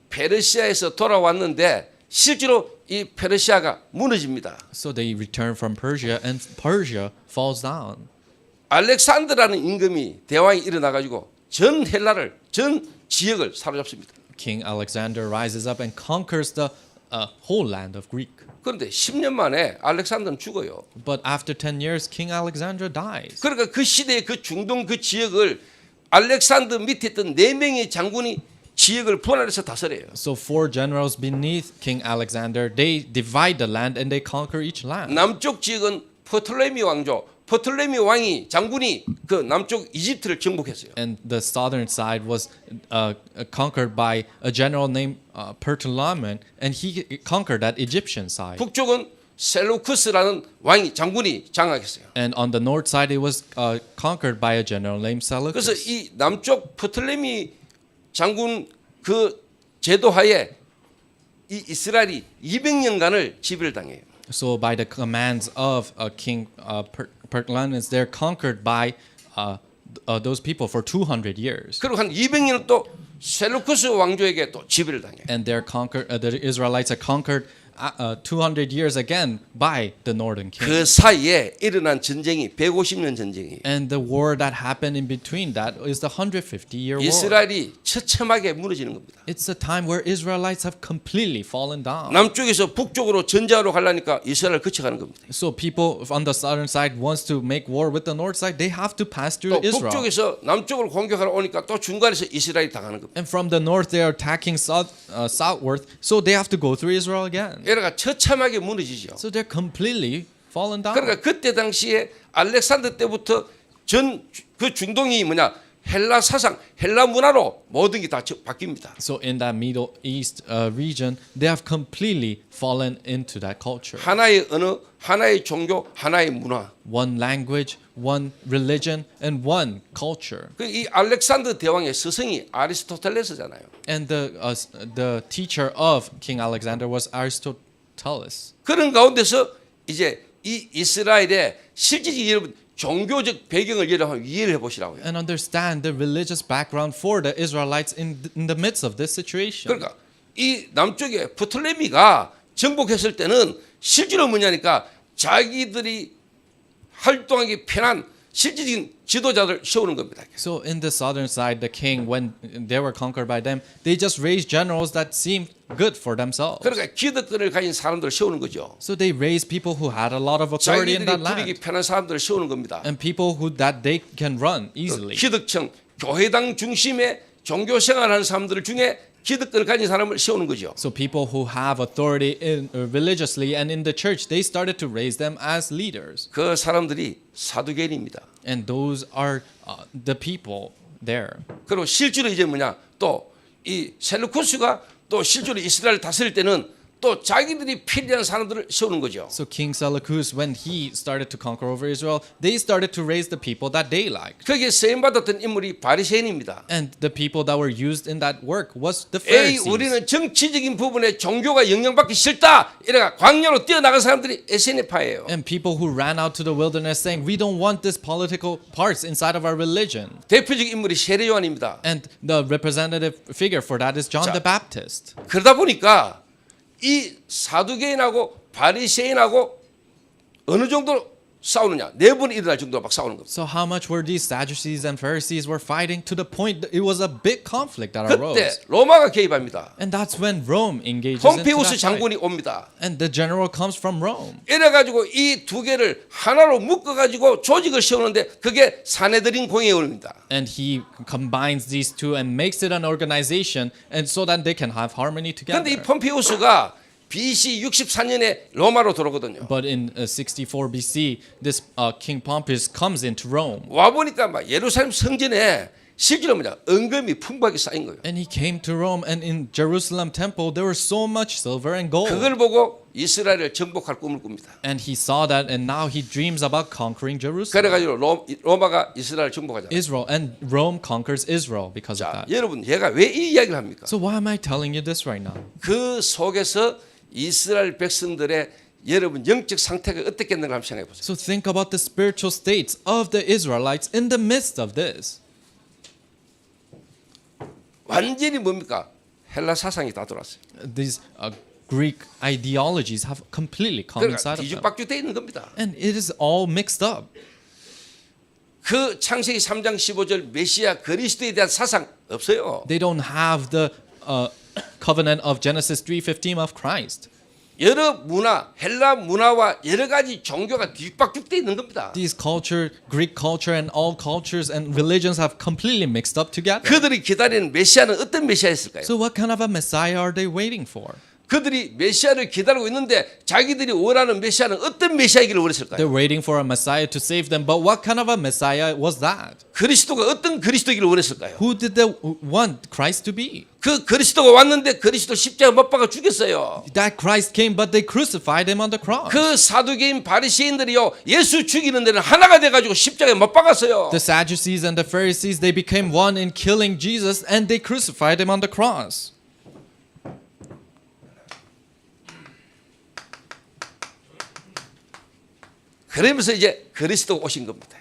페르시아에서 돌아왔는데 실제로 이 페르시아가 무너집니다. So they returned from Persia and Persia falls down. 알렉산드라는 임금이 대왕이 일어나 가지고 전 헬라를 전 지역을 사로잡습니다. King Alexander rises up and conquers the whole land of Greek. 그런데 10년 만에 알렉산더는 죽어요. But after 10 years, King Alexander dies. 그러니까 그 시대의 그 중동 그 지역을 알렉산더 밑에 있던 4명의 장군이 지역을 분할해서 다스려요. So 4 generals beneath King Alexander, they divide the land and they conquer each land. 남쪽 지역은 프톨레미 왕조, 프톨레미 왕이 장군이 그 남쪽 이집트를 정복했어요. And the southern side was conquered by a general named Ptolemy, and he conquered that Egyptian side. 북쪽은 셀루쿠스라는 왕이 장군이 장악했어요. And on the north side, it was conquered by a general named 그래서 Seleucus. 이 남쪽 프톨레미 장군 그 제도하에 이 이스라엘이 200년간을 지배를 당해요. So by the commands of King Pertulanes, they're conquered by those people for 200 years. 그리고 한 200년을 또 셀루쿠스 왕조에게 또 지배를 당해요. And they're conquered. The Israelites are conquered 200 years again by the northern king. 그 사이에 일어난 전쟁이 150년 전쟁이에요. And the war that happened in between that is the 150-year war. 이스라엘이 처참하게 무너지는 겁니다. It's a time where Israelites have completely fallen down. 남쪽에서 북쪽으로 전쟁하러 가려니까 이스라엘 거쳐가는 겁니다. So people on the southern side wants to make war with the north side, they have to pass through 또 Israel. 북쪽에서 남쪽으로 공격하러 오니까 또 중간에서 이스라엘이 당하는 겁니다. And from the north they are attacking southward, so they have to go through Israel again. 얘네가 처참하게 무너지죠. So they're completely fallen down. 그러니까 그때 당시에 알렉산더 때부터 전 그 중동이 뭐냐 헬라 사상, 헬라 문화로 모든 게 다 바뀝니다. So in that Middle East region, they have completely fallen into that culture. 하나의 언어, 하나의 종교, 하나의 문화. One language, one religion, and one culture. 그 이 알렉산더 대왕의 스승이 아리스토텔레스잖아요. And the teacher of King Alexander was Aristoteles. 그런 가운데서 이제 이 이스라엘의 실질적인 여러분 종교적 배경을 여러분 이해를 해보시라고요. And understand the religious background for the Israelites in the midst of this situation. 그러니까 이 남쪽에 프톨레미가 정복했을 때는 실제로 뭐냐니까 자기들이 활동하기 편한 실질적인 지도자들 세우는 겁니다. So in the southern side, the king, when they were conquered by them, they just raised generals that seemed good for themselves. 그러니까 기득권을 가진 사람들을 세우는 거죠. So they raised people who had a lot of authority in 자기들이 that 부리기 land, 편한 사람들을 세우는 겁니다. and people who that they can run easily. 기득청, 교회당 중심의 종교 생활하는 사람들 중에 기득권을 가진 사람을 세우는 거죠. So people who have authority religiously and in the church, they started to raise them as leaders. 그 사람들이 사두개인입니다. And those are the people there. 그리고 실제로 이제 뭐냐 또 이 셀루쿠스가 또 실제로 이스라엘 다스릴 때는 또 자기들이 필요한 사람들을 세우는 거죠. So King Seleucus, when he started to conquer over Israel, they started to raise the people that they liked. 거기에 세임받았던 인물이 바리새인입니다. And the people that were used in that work was the 에이 Pharisees. 우리는 정치적인 부분에 종교가 영향받기 싫다 이래가 광야로 뛰어나간 사람들이 에세네파예요. And people who ran out to the wilderness saying, we don't want this political parts inside of our religion. 대표적 인물이 세례 요한입니다. And the representative figure for that is John 자. the Baptist. 그러다 보니까 이 사두개인하고 바리새인하고 어느 정도로 싸우느냐 4번 일어날 정도로 막 싸우는 겁니다. So how much were these Sadducees and Pharisees were fighting to the point that it was a big conflict that 그때 arose. 로마가 개입합니다. And that's when Rome engages into 폼피우스 that fight. 장군이 옵니다. And the general comes from Rome. 이래가지고 이 두 개를 하나로 묶어가지고 조직을 세우는데 그게 사내들인 공회의원입니다. And he combines these two and makes it an organization and so that they can have harmony 그런데 이 together. 폼피우스가 BC 64년에 로마로 들어오거든요. But in 64 BC, this King Pompeius comes into Rome. 와 보니까 막 예루살렘 성전에 실제로 뭐냐 은금이 풍부하게 쌓인 거예요. And he came to Rome, and in Jerusalem temple there was so much silver and gold. 그걸 보고 이스라엘을 정복할 꿈을 꿉니다. And he saw that, and now he dreams about conquering Jerusalem. 그래가지고 로마가 이스라엘 정복하잖아요. Israel, and Rome conquers Israel because of 자, that. 여러분 얘가 왜 이 이야기를 합니까? So why am I telling you this right now? 그 속에서 이스라엘 백성들의 여러분 영적 상태가 어떻겠는가 한번 생각해 보세요. So think about the spiritual states of the Israelites in the midst of this. 완전히 뭡니까? 헬라 사상이 다 들어왔어요. These Greek ideologies have completely come 그러니까 inside of them. 뒤죽박죽돼 있는 겁니다. And it is all mixed up. 그 창세기 3장 15절 메시아 그리스도에 대한 사상 없어요. They don't have the covenant of Genesis 3:15 of Christ. 여러 문화, 헬라 문화와 여러 가지 종교가 뒤죽박죽돼 있는 겁니다. These culture, Greek culture and all cultures and religions have completely mixed up together. 그들이 기다리는 메시아는 어떤 메시아였을까요? So what kind of a Messiah are they waiting for? 그들이 메시아를 기다리고 있는데 자기들이 원하는 메시아는 어떤 메시아이기를 원했을까요? They're waiting for a Messiah to save them, but what kind of a Messiah was that? 그리스도가 어떤 그리스도이기를 원했을까요? Who did they want Christ to be? 그 그리스도가 왔는데 그리스도 십자가 못 박아 죽였어요. That Christ came, but they crucified him on the cross. 그 사두개인 바리새인들이요 예수 죽이는 데는 하나가 돼가지고 십자가에 못 박았어요. The Sadducees and the Pharisees, they became one in killing Jesus, and they crucified him on the cross. 그러면서 이제 그리스도가 오신 겁니다.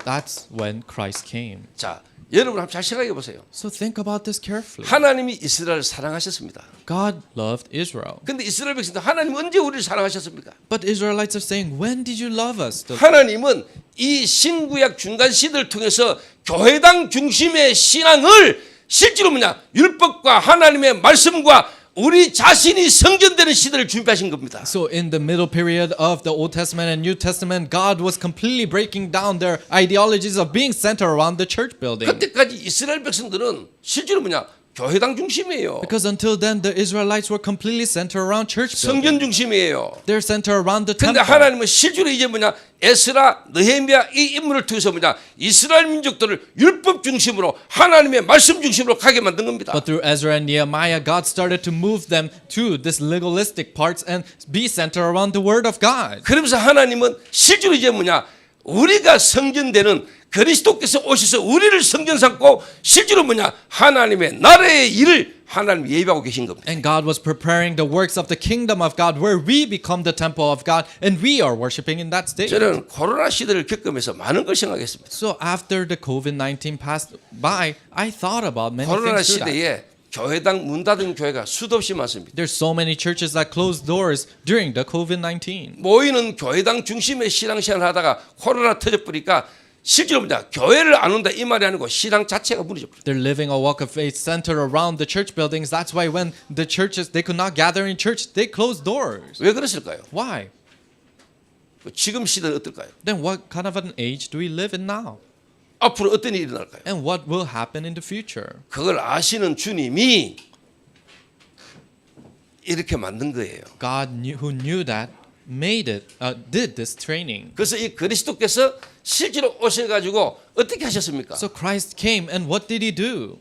That's when Christ came. 자, 여러분 한번 잘 생각해 보세요. So think about this carefully. 하나님이 이스라엘을 사랑하셨습니다. God loved Israel. 근데 이스라엘 백성들 하나님 언제 우리를 사랑하셨습니까? But Israelites are saying, when did you love us? 하나님은 이 신구약 중간 시대를 통해서 교회당 중심의 신앙을 실제로 뭐냐 율법과 하나님의 말씀과 우리 자신이 성전되는 시대를 준비하신 겁니다. So in the middle period of the Old Testament and New Testament, God was completely breaking down their ideologies of being centered around the church building. 그때까지 이스라엘 백성들은 실제로 뭐냐 교회당 중심이에요. Because until then, the Israelites were completely centered around church building. 성전 중심이에요. They're centered around the 근데 temple. 하나님은 실제로 이제 뭐냐, 에스라, 느헤미야 이 인물을 통해서 뭐냐, 이스라엘 민족들을 율법 중심으로 하나님의 말씀 중심으로 가게 만든 겁니다. But through Ezra and Nehemiah, God started to move them to this legalistic parts and be centered around the Word of God. 그러면서 하나님은 실제로 이제 뭐냐, 우리가 성전되는 그리스도께서 오셔서 우리를 성전 삼고 실제로 뭐냐, 하나님의 나라의 일을 하나님 예비하고 계신 겁니다. And God was preparing the works of the kingdom of God where we become the temple of God and we are worshiping in that state. 저는 코로나 시대를 겪으면서 많은 걸 생각했습니다. So after the COVID-19 passed by, I thought about many 코로나 things through that. 시대에 교회당 문 닫은 교회가 수도 없이 많습니다. There's so many churches that closed doors during the COVID-19. 모이는 교회당 중심의 신앙생활을 하다가 코로나 터져버리니까 실제로 뭐냐, 교회를 안 온다 이 말이 아니고 신앙 자체가 무너져버려요. They're living a walk of faith centered around the church buildings. That's why when the churches, they could not gather in church, they closed doors. 왜 그랬을까요? Why? 지금 시대는 어떨까요? Then what kind of an age do we live in now? 앞으로 어떤 일이 일어날까요? And what will happen in the future? 그걸 아시는 주님이 이렇게 만든 거예요. God who knew that made it, did this training. 그래서 이 그리스도께서 실제로 오셔가지고 어떻게 하셨습니까? So Christ came and what did he do?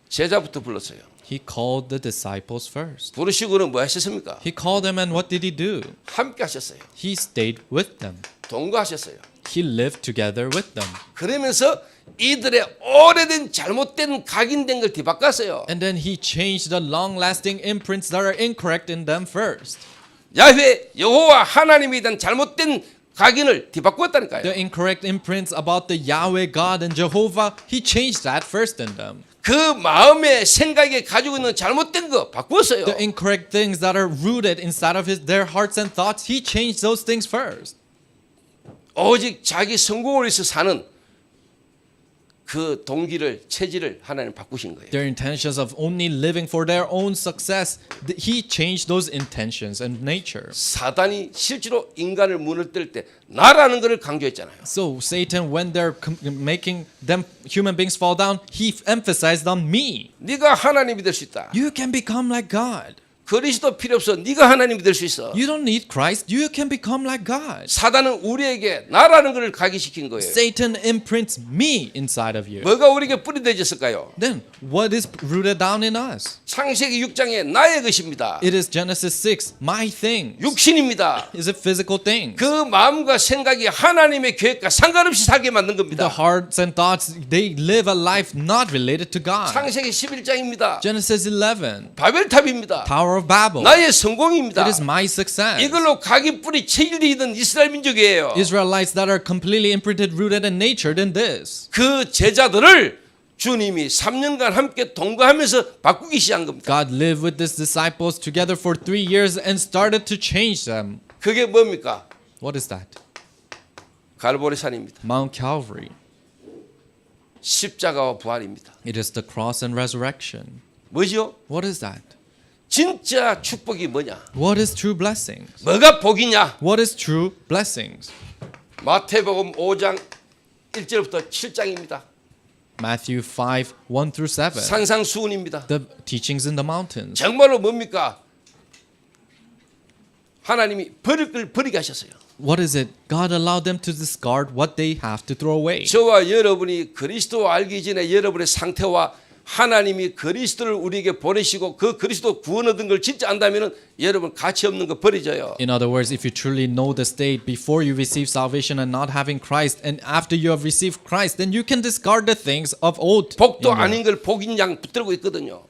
제자부터 불렀어요. He called the disciples first. 부르시고는 뭐 하셨습니까? He called them and what did he do? 함께 하셨어요. He stayed with them. 동거하셨어요. He lived together with them. 그러면서 이들의 오래된 잘못된 각인된 걸 뒤바꿨어요. And then he changed the long-lasting imprints that are incorrect in them first. 야훼 여호와 하나님에 대한 잘못된 각인을 뒤바꾸었다니까요. The incorrect imprints about the Yahweh God and Jehovah, he changed that first in them. 그 마음의 생각에 가지고 있는 잘못된 거 바꾸었어요. The incorrect things that are rooted inside of their hearts and thoughts, he changed those things first. 오직 자기 성공을 위해서 사는 그 동기를 체질을 하나님 바꾸신 거예요. Their intentions of only living for their own success, he changed those intentions and nature. 사단이 실제로 인간을 무너뜨릴 때 나라는 것을 강조했잖아요. So Satan, when they're making them human beings fall down, he emphasized on me. 네가 하나님이 될 수 있다. You can become like God. 그리스도 필요 없어. 네가 하나님이 될 수 있어. You don't need Christ. You can become like God. 사단은 우리에게 나라는 것을 각인시킨 거예요. Satan imprints me inside of you. 뭐가 우리에게 뿌리되졌을까요? Then what is rooted down in us? 창세기 6장에 나의 것입니다. It is Genesis 6, my thing. 육신입니다. Is it physical things? 그 마음과 생각이 하나님의 계획과 상관없이 살게 만든 The 겁니다. hearts and thoughts, they live a life not related to God. 창세기 11장입니다. Genesis 11, 바벨탑입니다. Tower of Babel. 나의 성공입니다. It is my success. 이걸로 각인 뿌리 체질이던 이스라엘 민족이에요. Israelites that are completely imprinted, rooted, and natured in this. 그 제자들을 주님이 3년간 함께 동거하면서 바꾸기 시작한 겁니다. God lived with his disciples together for 3 years and started to change them. 그게 뭡니까? What is that? 갈보리산입니다. Mount Calvary. 십자가와 부활입니다. It is the cross and resurrection. 뭐죠? What is that? 진짜 축복이 뭐냐? What is true blessings? 뭐가 복이냐? What is true blessings? 마태복음 5장 1절부터 7장입니다. Matthew 5, 1 through 7. 산상수훈입니다. The teachings in the mountains. 정말로 뭡니까? 하나님이 버릴 걸 버리게 하셨어요. What is it? God allowed them to discard what they have to throw away. 저와 여러분이 그리스도 알기 전에 여러분의 상태와 하나님이 그리스도를 우리에게 보내시고 그 그리스도 구원 얻은 걸 진짜 안다면은 여러분 가치 없는 거 버리져요. In other words, if you truly know the state before you receive salvation and not having Christ, and after you have received Christ, then you can discard the things of old. 복도 in you. 아닌 걸 복인 양 붙들고 있거든요.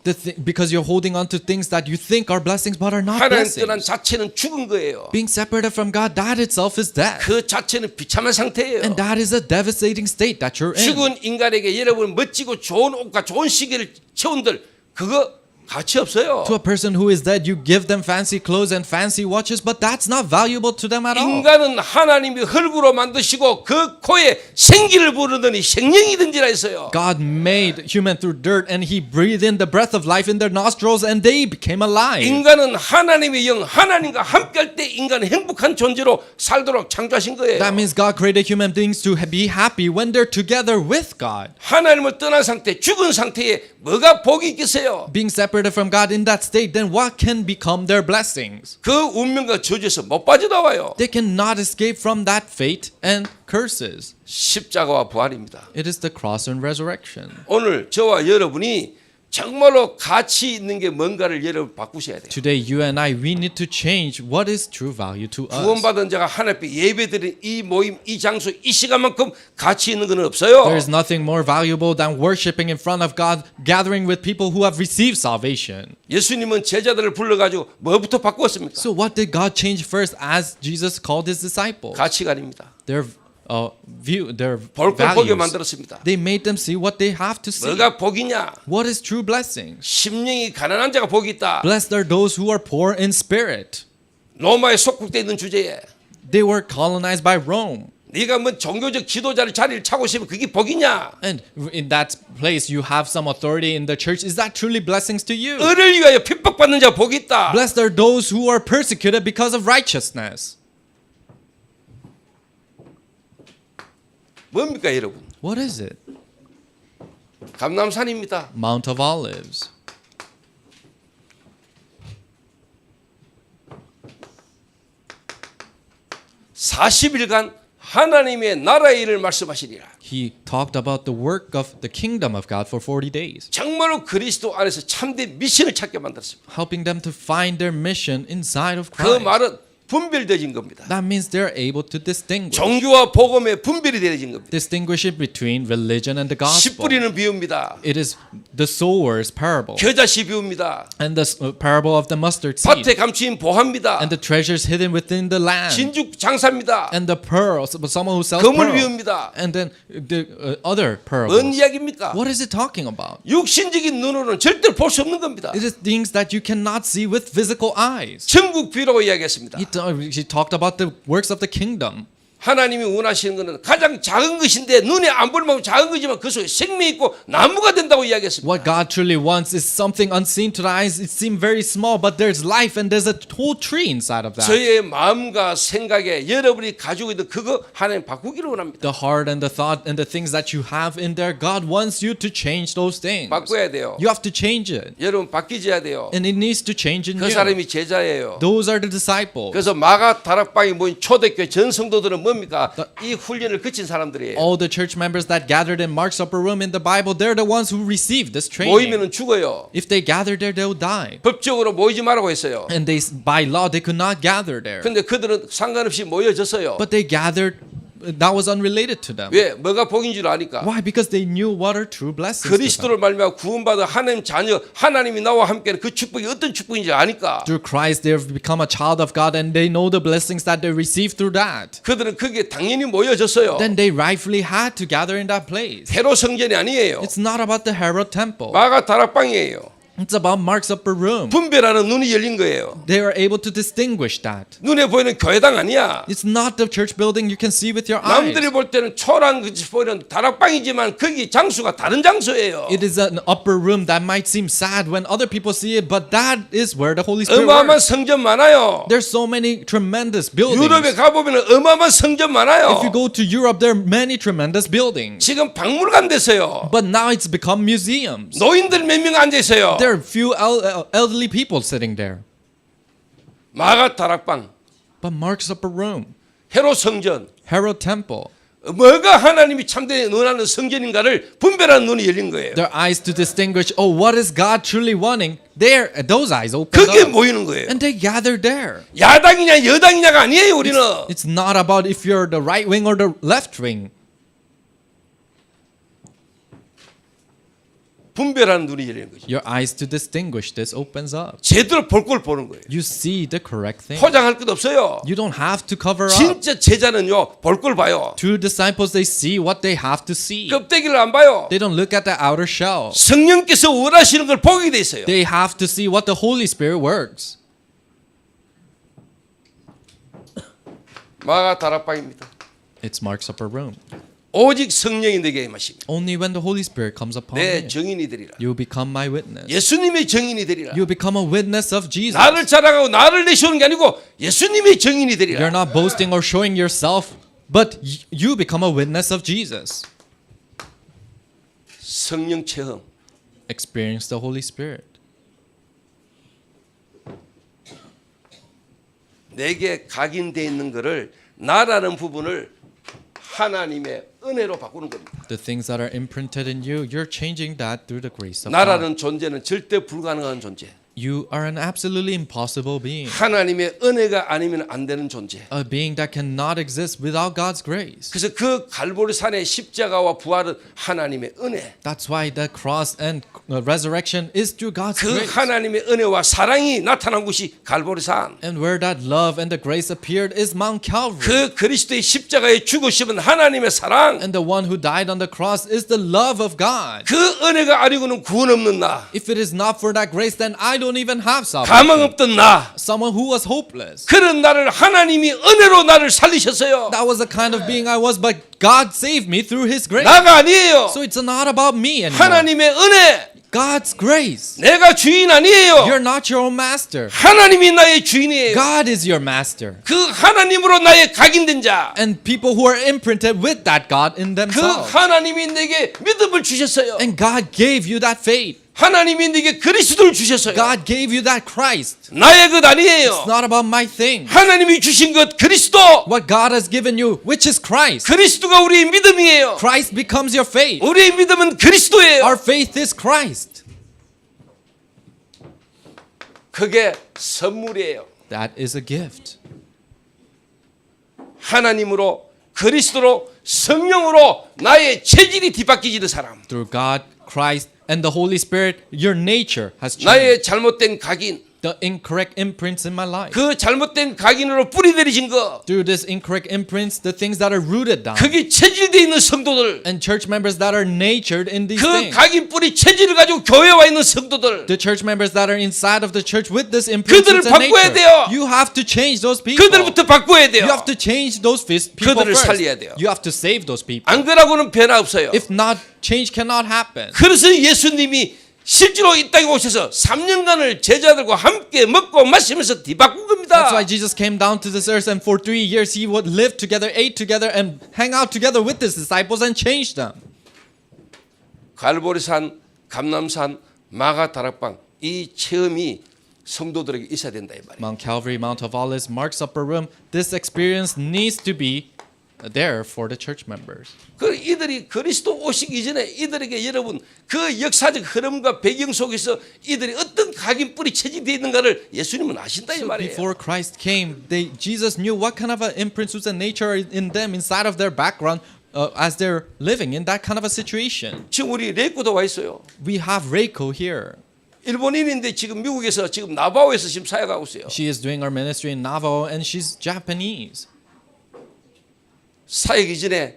Because you're holding on to things that you think are blessings but are not 하나님 떠난 blessings. 자체는 죽은 거예요. Being separated from God, that itself is death. 그 자체는 비참한 상태예요. And that is a devastating state that you're in. 죽은 인간에게 여러분 멋지고 좋은 옷과 좋은 시계를 채운들 그거 가치 없어요. To a person who is dead, you give them fancy clothes and fancy watches, but that's not valuable to them at all. 인간은 하나님이 흙으로 만드시고 그 코에 생기를 부르더니 생명이든지라 했어요. God made human through dirt and he breathed in the breath of life in their nostrils and they became alive. 인간은 하나님의 영, 하나님과 함께할 때 인간은 행복한 존재로 살도록 창조하신 거예요. That means God created human beings to be happy when they're together with God. 하나님을 떠난 상태, 죽은 상태에 뭐가 복이 있겠어요? Being separated from God in that state, then what can become their blessings? 그 운명과 저주에서 못 빠져나와요. They cannot escape from that fate and curses. 십자가와 부활입니다. It is the cross and resurrection. 오늘 저와 여러분이 정말로 가치 있는 게 뭔가를 여러분 바꾸셔야 돼요. Today, you and I, we need to change what is true value to us. 구원받은 자가 하나님 앞에 예배드린 이 모임, 이 장소, 이 시간만큼 가치 있는 건 없어요. There is nothing more valuable than worshiping in front of God, gathering with people who have received salvation. 예수님은 제자들을 불러가지고 뭐부터 바꾸었습니까? So what did God change first as Jesus called his disciples? 가치관입니다. Their view, their 볼 걸 보게 values. 만들었습니다. They made them see what they have to see. 뭐가 복이냐? What is true blessing? 심령이 가난한 자가 복이 있다. Blessed are those who are poor in spirit. 로마에 속국돼 있는 주제에 They were colonized by Rome. 네가 뭐 종교적 지도자를 자리를 차고 있으면 그게 복이냐? And in that place you have some authority in the church. Is that truly blessings to you? 을을 위하여 핍박받는 자가 복이 있다. Blessed are those who are persecuted because of righteousness. 뭡니까 여러분? What is it? 감람산입니다. Mount of Olives. (40일간) 하나님의 나라의 일을 말씀하시리라. He talked about the work of the kingdom of God for 40 days, 정말로 그리스도 안에서 참된 미션을 찾게 만들었습니다. helping them to find their mission inside of 그 Christ. 말은 분별되어진 겁니다. That means they're able to distinguish. 종교와 복음의 분별이 되어진 겁니다. Distinguish it between religion and the 씨 gospel. 뿌리는 비유입니다. It is the sower's parable 겨자씨 비유입니다. and the parable of the mustard seed 밭에 감추인 보화입니다. and the treasures hidden within the land 진죽 장사입니다. and the pearls, someone who sells 거물 pearl. 비유입니다. And then the other 뭔 parables. 이야기입니까? What is it talking about? 육신적인 눈으로는 절대로 볼 수 없는 겁니다. It is things that you cannot see with physical eyes. 천국 비유라고 이야기했습니다. He talked about the works of the kingdom. 하나님이 원하시는 것은 가장 작은 것인데 눈에 안 보일 만큼 작은 거지만 그 속에 생명이 있고 나무가 된다고 이야기했습니다. What God truly wants is something unseen to the eyes. It seems very small, but there's life and there's a whole tree inside of that. 저의 마음과 생각에 여러분이 가지고 있는 그거 하나님 바꾸기를 원합니다. The heart and the thought and the things that you have in there, God wants you to change those things. 바꿔야 돼요. You have to change it. 여러분 바뀌어야 돼요. And it needs to change in 그 you. 사람이 제자예요. Those are the disciples. 그래서 마가 다락방에 모인 초대교회 전 성도들은 뭡니까? 이 훈련을 거친 사람들이에요. All the church members that gathered in Mark's upper room in the Bible, they're the ones who received this training. 모이면은 죽어요. If they gather there, they'll die. 법적으로 모이지 말라고 했어요. And they, by law, they could not gather there. 근데 그들은 상관없이 모여졌어요. But they gathered. That was unrelated to them. 왜? 뭐가 복인 줄 아니까. Why? Because they knew what are true blessings. To them. 그리스도를 말미암아 구원받은 하나님 자녀, 하나님이 나와 함께하는 그 축복이 어떤 축복인지 아니까. Through Christ, they have become a child of God, and they know the blessings that they receive through that. 그들은 그게 당연히 모여졌어요. Then they rightfully had to gather in that place. 헤롯 성전이 아니에요. It's not about the Herod temple. 마가 다락방이에요. It's about Mark's upper room. 분별하는 눈이 열린 거예요. They are able to distinguish that. 눈에 보이는 교회당 아니야. It's not the church building you can see with your eyes. 남들이 볼 때는 초라한 것이 보이는 다락방이지만 거기 장소가 다른 장소예요. It is an upper room that might seem sad when other people see it, but that is where the Holy Spirit 어마어마한 works. 성전 많아요. There's so many tremendous buildings. 유럽에 가보면 어마어마한 성전 많아요. If you go to Europe, there are many tremendous buildings. 지금 박물관 됐어요. But now it's become museums. 노인들 몇 명 앉아 있어요. There are few elderly people sitting there. 마가 다락방, But Mark's upper room, 헤롯 성전, Herod temple, 뭐가 하나님이 참되게 원하는 성전인가를 분별하는 눈이 열린 거예요. their eyes to distinguish, oh, what is God truly wanting? There, those eyes open 그게 up. 모이는 거예요. And they gather there. 야당이냐 여당이냐가 아니에요. 우리는 It's not about if you're the right wing or the left wing. 분별하는 눈이 열리는 거죠. Your eyes to distinguish this opens up. 제대로 볼 걸 보는 거예요. You see the correct thing. 포장할 것 없어요. You don't have to cover up. 진짜 제자는요 볼 걸 봐요. True disciples, they see what they have to see. 껍데기를 안 봐요. They don't look at the outer shell. 성령께서 원하시는 걸 보게 돼 있어요. They have to see what the Holy Spirit works. 마가 다락방입니다. It's Mark's upper room. 오직 성령이 내게 임하십니다. Only when the Holy Spirit comes upon 내 me, 증인이 되리라. you become my witness. 예수님의 증인이 되리라. You become a witness of Jesus. 나를 자랑하고 나를 내세우는 게 아니고 예수님의 증인이 You're 되리라. not boasting or showing yourself, but you become a witness of Jesus. 성령 체험. Experience the Holy Spirit. 내게 각인되어 있는 것을 나라는 부분을 하나님의 은혜로 바꾸는 겁니다. The things that are imprinted in you, you're changing that through the grace of God. 나라는 존재는 절대 불가능한 존재. You are an absolutely impossible being. 하나님의 은혜가 아니면 안 되는 존재. A being that cannot exist without God's grace. 그래서 그 갈보리산의 십자가와 부활은 하나님의 은혜. That's why the cross and resurrection is through God's 그 grace. 하나님의 은혜와 사랑이 나타난 곳이 갈보리산. And where that love and the grace appeared is Mount Calvary. 그 그리스도의 십자가의 죽으심은 하나님의 사랑. And the one who died on the cross is the love of God. 그 은혜가 아니고는 구원 없는 나. If it is not for that grace, then I don't even have 가망 salvation. 없던 나. Someone who was hopeless. 그런 나를 하나님이 은혜로 나를 살리셨어요. That was the kind of being I was, but God saved me through His grace. 나가 아니에요. So it's not about me anymore. 하나님의 은혜. God's grace. 내가 주인 아니에요. You're not your own master. 하나님이 나의 주인이에요. God is your master. 그 하나님으로 나의 각인된 자. And people who are imprinted with that God in 그 themselves. 하나님이 내게 믿음을 주셨어요. And God gave you that faith. 하나님이 내게 그리스도를 주셨어요. God gave you that Christ. 나의 것 It's 아니에요. not about my thing. 하나님이 주신 것 그리스도. What God has given you, which is Christ. 그리스도가 우리의 믿음이에요. Christ becomes your faith. 우리의 믿음은 그리스도예요. Our faith is Christ. 그게 선물이에요. That is a gift. 하나님으로 그리스도로 성령으로 나의 체질이 뒤바뀌지는 사람. Through God, Christ, and the Holy Spirit, your nature has changed. 나의 잘못된 각인. The incorrect imprints in my life. 그 잘못된 각인으로 뿌리내리신 거. Through this incorrect imprints, the things that are rooted down. 그게 체질되어 있는 성도들. And church members that are natured in these 그 things. 각인 뿌리 체질을 가지고 교회에 와 있는 성도들. The church members that are inside of the church with this imprint 그들을 and 바꿔야 nature. 돼요. You have to change those people. 그들부터 바꿔야 돼요. You have to change those people 그들을 first. 살려야 돼요. You have to save those people. 안 그러고는 변화 없어요. If not, change cannot happen. 그래서 예수님이 실제로 이 땅에 오셔서 3년간을 제자들과 함께 먹고 마시면서 뒤바꾼 겁니다. That's why Jesus came down to this earth and for 3 years he would live together, ate together and hang out together with his disciples and change them. 갈보리산, 감남산, 마가 다락방 이 체험이 성도들에게 있어야 된다 이 말이에요. Mount Calvary, Mount of Olives, Mark's upper room. This experience needs to be there for the church members. 그 이들이 그리스도 오시기 전에 이들에게 여러분 그 역사적 흐름과 배경 속에서 이들이 어떤 각인 뿌리 체질되어 있는가를 예수님은 아신다 이 So 말이에요. before Christ came, Jesus knew what kind of an imprints and nature are in them inside of their background as they're living in that kind of a situation. 지금 우리 레이코도 와 있어요. We have Reiko here. 일본인인데 지금 미국에서 지금 나바오에서 지금 사역하고 있어요. She is doing our ministry in Navajo and she's Japanese. 사역 이전에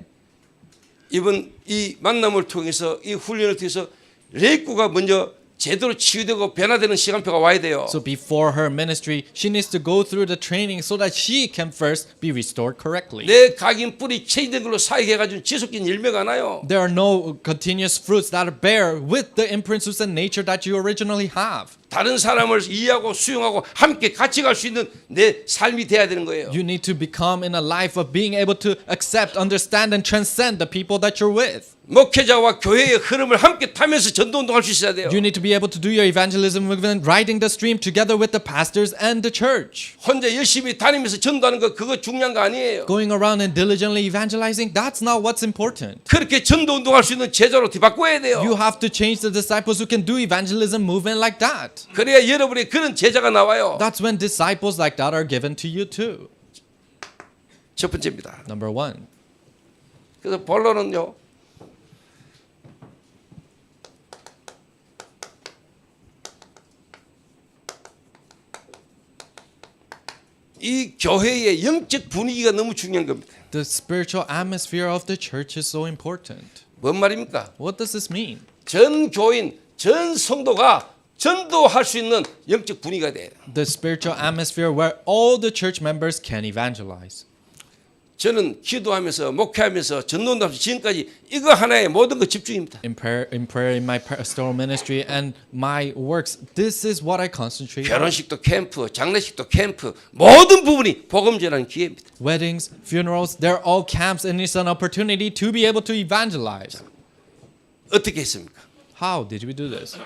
이번 이 만남을 통해서 이 훈련을 통해서 레이코가 먼저 제대로 치유되고 변화되는 시간표가 와야 돼요. So before her ministry, she needs to go through the training so that she can first be restored correctly. 내 각인 뿌리 체질된 걸로 사역해가지고 지속적인 열매가 나요. There are no continuous fruits that bear with the imprints and nature that you originally have. 다른 사람을 이해하고 수용하고 함께 같이 갈 수 있는 내 삶이 돼야 되는 거예요. You need to become in a life of being able to accept, understand, and transcend the people that you're with. 목회자와 교회의 흐름을 함께 타면서 전도 운동할 수 있어야 돼요. You need to be able to do your evangelism movement, riding the stream together with the pastors and the church. 혼자 열심히 다니면서 전도하는 거 그거 중요한 거 아니에요. Going around and diligently evangelizing, that's not what's important. 그렇게 전도 운동할 수 있는 제자로 뒤바꿔야 돼요. You have to change the disciples who can do evangelism movement like that. 그래야 여러분의 그런 제자가 나와요. That's when disciples like that are given to you too. 첫 번째입니다. Number one. 그래서 본론은요. 교회의 영적 분위기가 너무 중요한 겁니다. The spiritual atmosphere of the church is so important. 뭔 말입니까? What does this mean? 전 교인, 전 성도가 전도할 수 있는 영적 분위기가 돼요. The spiritual atmosphere where all the church members can evangelize. 저는 기도하면서 목회하면서 전도하면서 지금까지 이거 하나에 모든 거 집중입니다. In prayer, in my pastoral ministry and my works, this is what I concentrate on. 결혼식도 캠프, 장례식도 캠프, 모든 부분이 복음 전하는 기회입니다. Weddings, funerals, they're all camps and it's an opportunity to be able to evangelize. 어떻게 했습니까? How did we do this?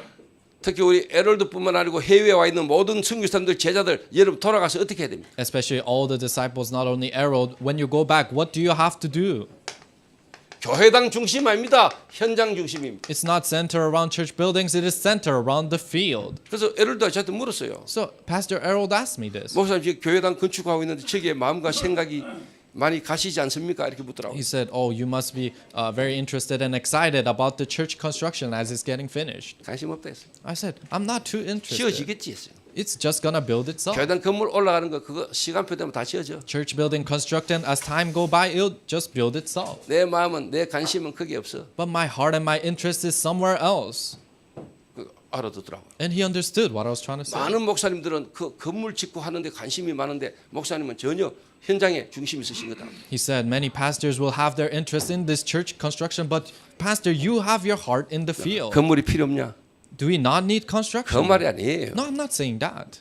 특히 우리 에롤드뿐만 아니고 해외에 와 있는 모든 선교사님들 제자들 여러분 돌아가서 어떻게 해야 됩니까? Especially all the disciples, not only Errol, when you go back, what do you have to do? 교회당 중심 아닙니다. 현장 중심입니다. It's not centered around church buildings, it is centered around the field. 그래서 에롤드가 저한테 물었어요. So Pastor Errol asked me this. 목사님 지금 교회당 건축하고 있는데 저기에 마음과 생각이 많이 가시지 않습니까? 이렇게 묻더라고요. He said, "Oh, you must be very interested and excited about the church construction as it's getting finished." 관심 없다 했어요. I said, "I'm not too interested. 지어지겠지 했어요. It's just gonna build itself. 교회당 건물 올라가는 거 그거 시간표 되면 다 지어져. Church building constructed, as time go by, it'll just build itself. 내 마음은 내 관심은 거기 없어. But my heart and my interest is somewhere else." 알아듣더라고요. And he understood what I was trying to say. 많은 목사님들은 그 건물 짓고 하는데 관심이 많은데 목사님은 전혀 현장에 중심이 있으신 거다. He said, "Many pastors will have their interest in this church construction, but Pastor, you have your heart in the field. 건물이 필요 없냐? Do we not need 그 construction?" 말이 아니에요. No, I'm not saying that.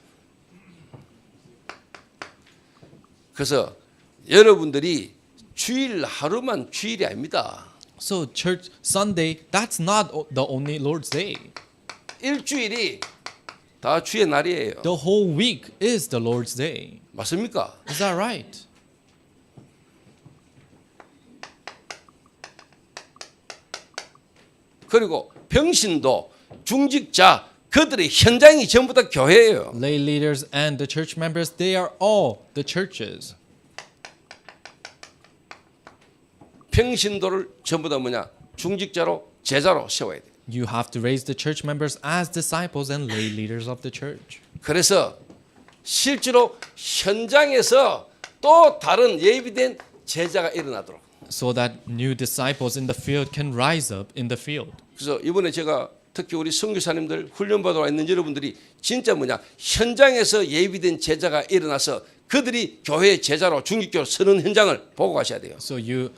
그래서 여러분들이 주일 하루만 주일이 아닙니다. So church Sunday, that's not the only Lord's Day. 일주일이 다 주의 날이에요. The whole week is the Lord's Day. 맞습니까? Is that right? 그리고 병신도 중직자 그들의 현장이 전부 다 교회예요. Lay leaders and the church members, they are all the churches. 평신도를 전부 다 뭐냐? 중직자로 제자로 세워야 돼. You have to raise the church members as disciples and lay leaders of the church. 그래서 실제로 현장에서 또 다른 예비된 제자가 일어나도록. So that new disciples in the field can rise up in the field. 그래서 이번에 제가 특히 우리 선교사님들 훈련받으러 있는 여러분들이 진짜 뭐냐? 현장에서 예비된 제자가 일어나서 그들이 교회의 제자로 중직교로 서는 현장을 보고 가셔야 돼요. So you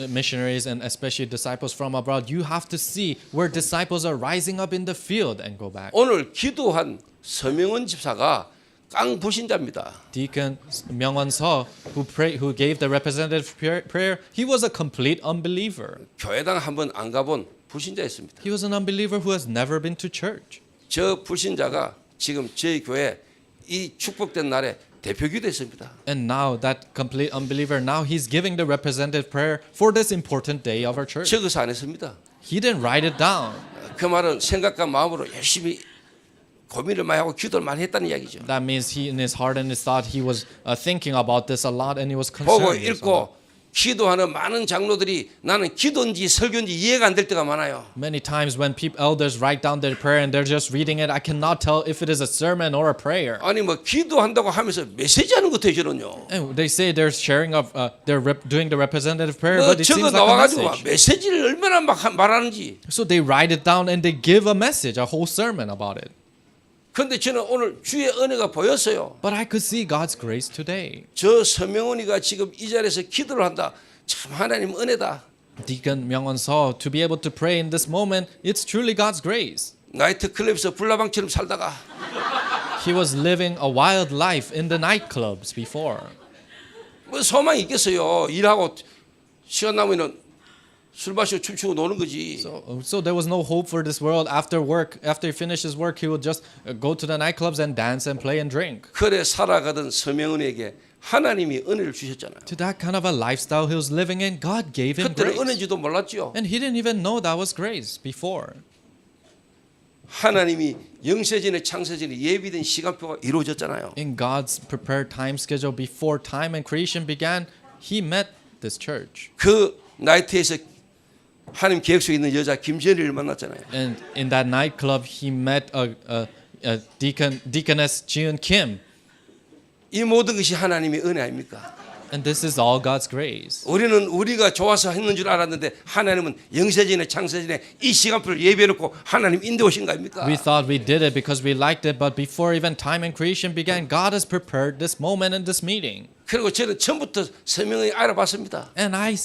missionaries and especially disciples from abroad, you have to see where disciples are rising up in the field and go back. 오늘 기도한 서명원 집사가 깡 불신자입니다. Deacon Myung-won Seo, who gave the representative prayer, he was a complete unbeliever. 교회당 한번 안 가본 불신자였습니다. He was an unbeliever who has never been to church. 저 불신자가 지금 저희 교회 이 축복된 날에 대표기도 했습니다. And now that complete unbeliever, now he's giving the representative prayer for this important day of our church. 적어서 안 했습니다. He didn't write it down. 그 말은 생각과 마음으로 열심히 고민을 많이 하고 기도를 많이 했다는 이야기죠. That means he, in his heart and his thought, he was thinking about this a lot and he was 보고 concerned. 읽고 기도하는 많은 장로들이 나는 기도인지 설교인지 이해가 안 될 때가 많아요. Many times when elders write down their prayer and they're just reading it, I cannot tell if it is a sermon or a prayer. 아니 뭐 기도한다고 하면서 메시지하는 것 같아요 저는요. And they say they're sharing of, doing the representative prayer, 뭐 but it 적어 seems like a 나와가지고 message. 메시지를 얼마나 막 말하는지. So they write it down and they give a message, a whole sermon about it. 그런데 저는 오늘 주의 은혜가 보였어요. But I could see God's grace today. 저 서명원이가 지금 이 자리에서 기도를 한다. 참 하나님 은혜다. Deacon Myung-won Seo, to be able to pray in this moment, it's truly God's grace. 나이트 클럽에서 불나방처럼 살다가 He was living a wild life in the nightclubs before. 뭐 소망이 있겠어요. 일하고 시간 나면은 술 마시고 춤추고 노는 거지. So there was no hope for this world. After work, after he finished his work, he would just go to the nightclubs and dance and play and drink. 그래 살아가던 서명은에게 하나님이 은혜를 주셨잖아요. To that kind of a lifestyle he was living in, God gave him 그때는 grace. 은혜인지도 몰랐죠. And he didn't even know that was grace before. 하나님이 영세전에 창세전에 예비된 시간표가 이루어졌잖아요. In God's prepared time schedule before time and creation began, he met this church. 그 나이트에서 하나님 계획 속에 있는 여자 김재리를 만났잖아요. And in that nightclub, he met a deaconess Jiun Kim. 이 모든 것이 하나님의 은혜 아닙니까? And this is all God's grace. 우리는 우리가 좋아서 했는 줄 알았는데 하나님은 영세전에 창세전에 이 시간표를 예비해놓고 하나님 인도하신 거 아닙니까? We thought we did it because we liked it, but before even time and creation began, God has prepared this moment and this meeting. 그리고 저는 처음부터 설명을 알아봤습니다. And I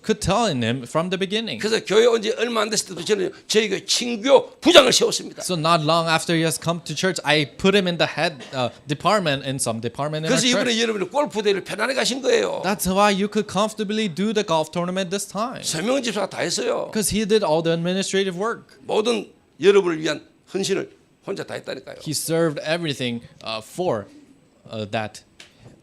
could tell in him from the beginning. 그래서 교회 온 지 얼마 안 됐을 때도 저는 저희 교회 친교 부장을 세웠습니다. So not long after he has come to church, I put him in the head department in some department in our 그래서 이번에 church. 여러분이 골프 대회를 편안하게 가신 거예요. That's why you could comfortably do the golf tournament this time. 설명은 집사가 다 했어요. Because he did all the administrative work. 모든 여러분을 위한 헌신을 혼자 다 했다니까요. He served everything for that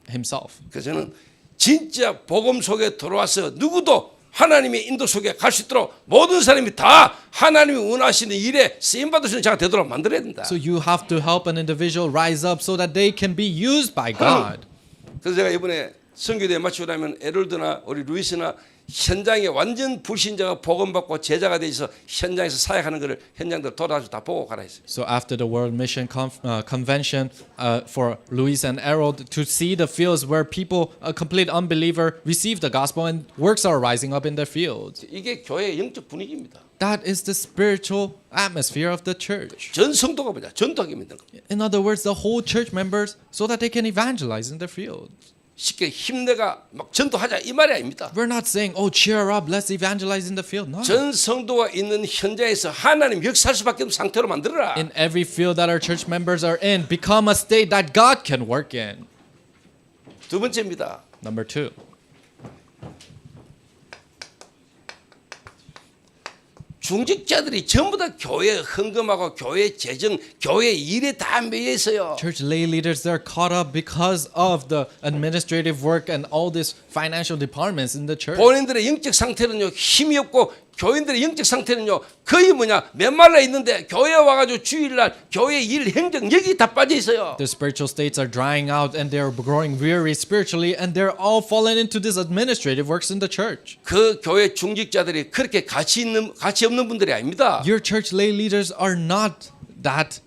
himself. 그래서 저는 진짜 복음 속에 들어와서 누구도 하나님의 인도 속에 갈 수 있도록 모든 사람이 다 하나님이 원하시는 일에 쓰임 받을 수 있는 자가 되도록 만들어야 된다. So you have to help an individual rise up so that they can be used by God. 그래서 제가 이번에 선교대회 마치고 나면 에롤드나 우리 루이스나 현장에 완전 불신자가 복음 받고 제자가 돼 있어 현장에서 사역하는 것을 현장들 돌아가서 다 보고 가라 했어요. So after the World Mission Convention for Luis and Harold to see the fields where people, a complete unbeliever, receive the gospel and works are rising up in their fields. 이게 교회의 영적 분위기입니다. That is the spiritual atmosphere of the church. 전 성도가 뭐냐? 전도하게 만든 겁니다. In other words, the whole church members so that they can evangelize in their fields. 쉽게 힘내가 막 전도하자 이 말이 아닙니다. We're not saying, oh, cheer up, let's evangelize in the field. No. 전 성도가 있는 현장에서 하나님 역사할 수밖에 없는 상태로 만들어라. In every field that our church members are in, become a state that God can work in. 두 번째입니다. Number 2. 중직자들이 전부 다 교회 헌금하고 교회 재정, 교회 일에 다 매여 있어요. Church lay leaders, they're caught up because of the administrative work and all these financial departments in the church. 본인들의 영적 상태는요 힘이 없고 교인들의 영적 상태는요 거의 뭐냐 메말라 있는데 교회 와가지고 주일날 교회 일 행정 여기 다 빠져 있어요. Their spiritual states are drying out and they're growing weary spiritually and they're all fallen into these administrative works in the church. 그 교회 중직자들이 그렇게 가치 없는 분들이 아닙니다. Your church lay leaders are not that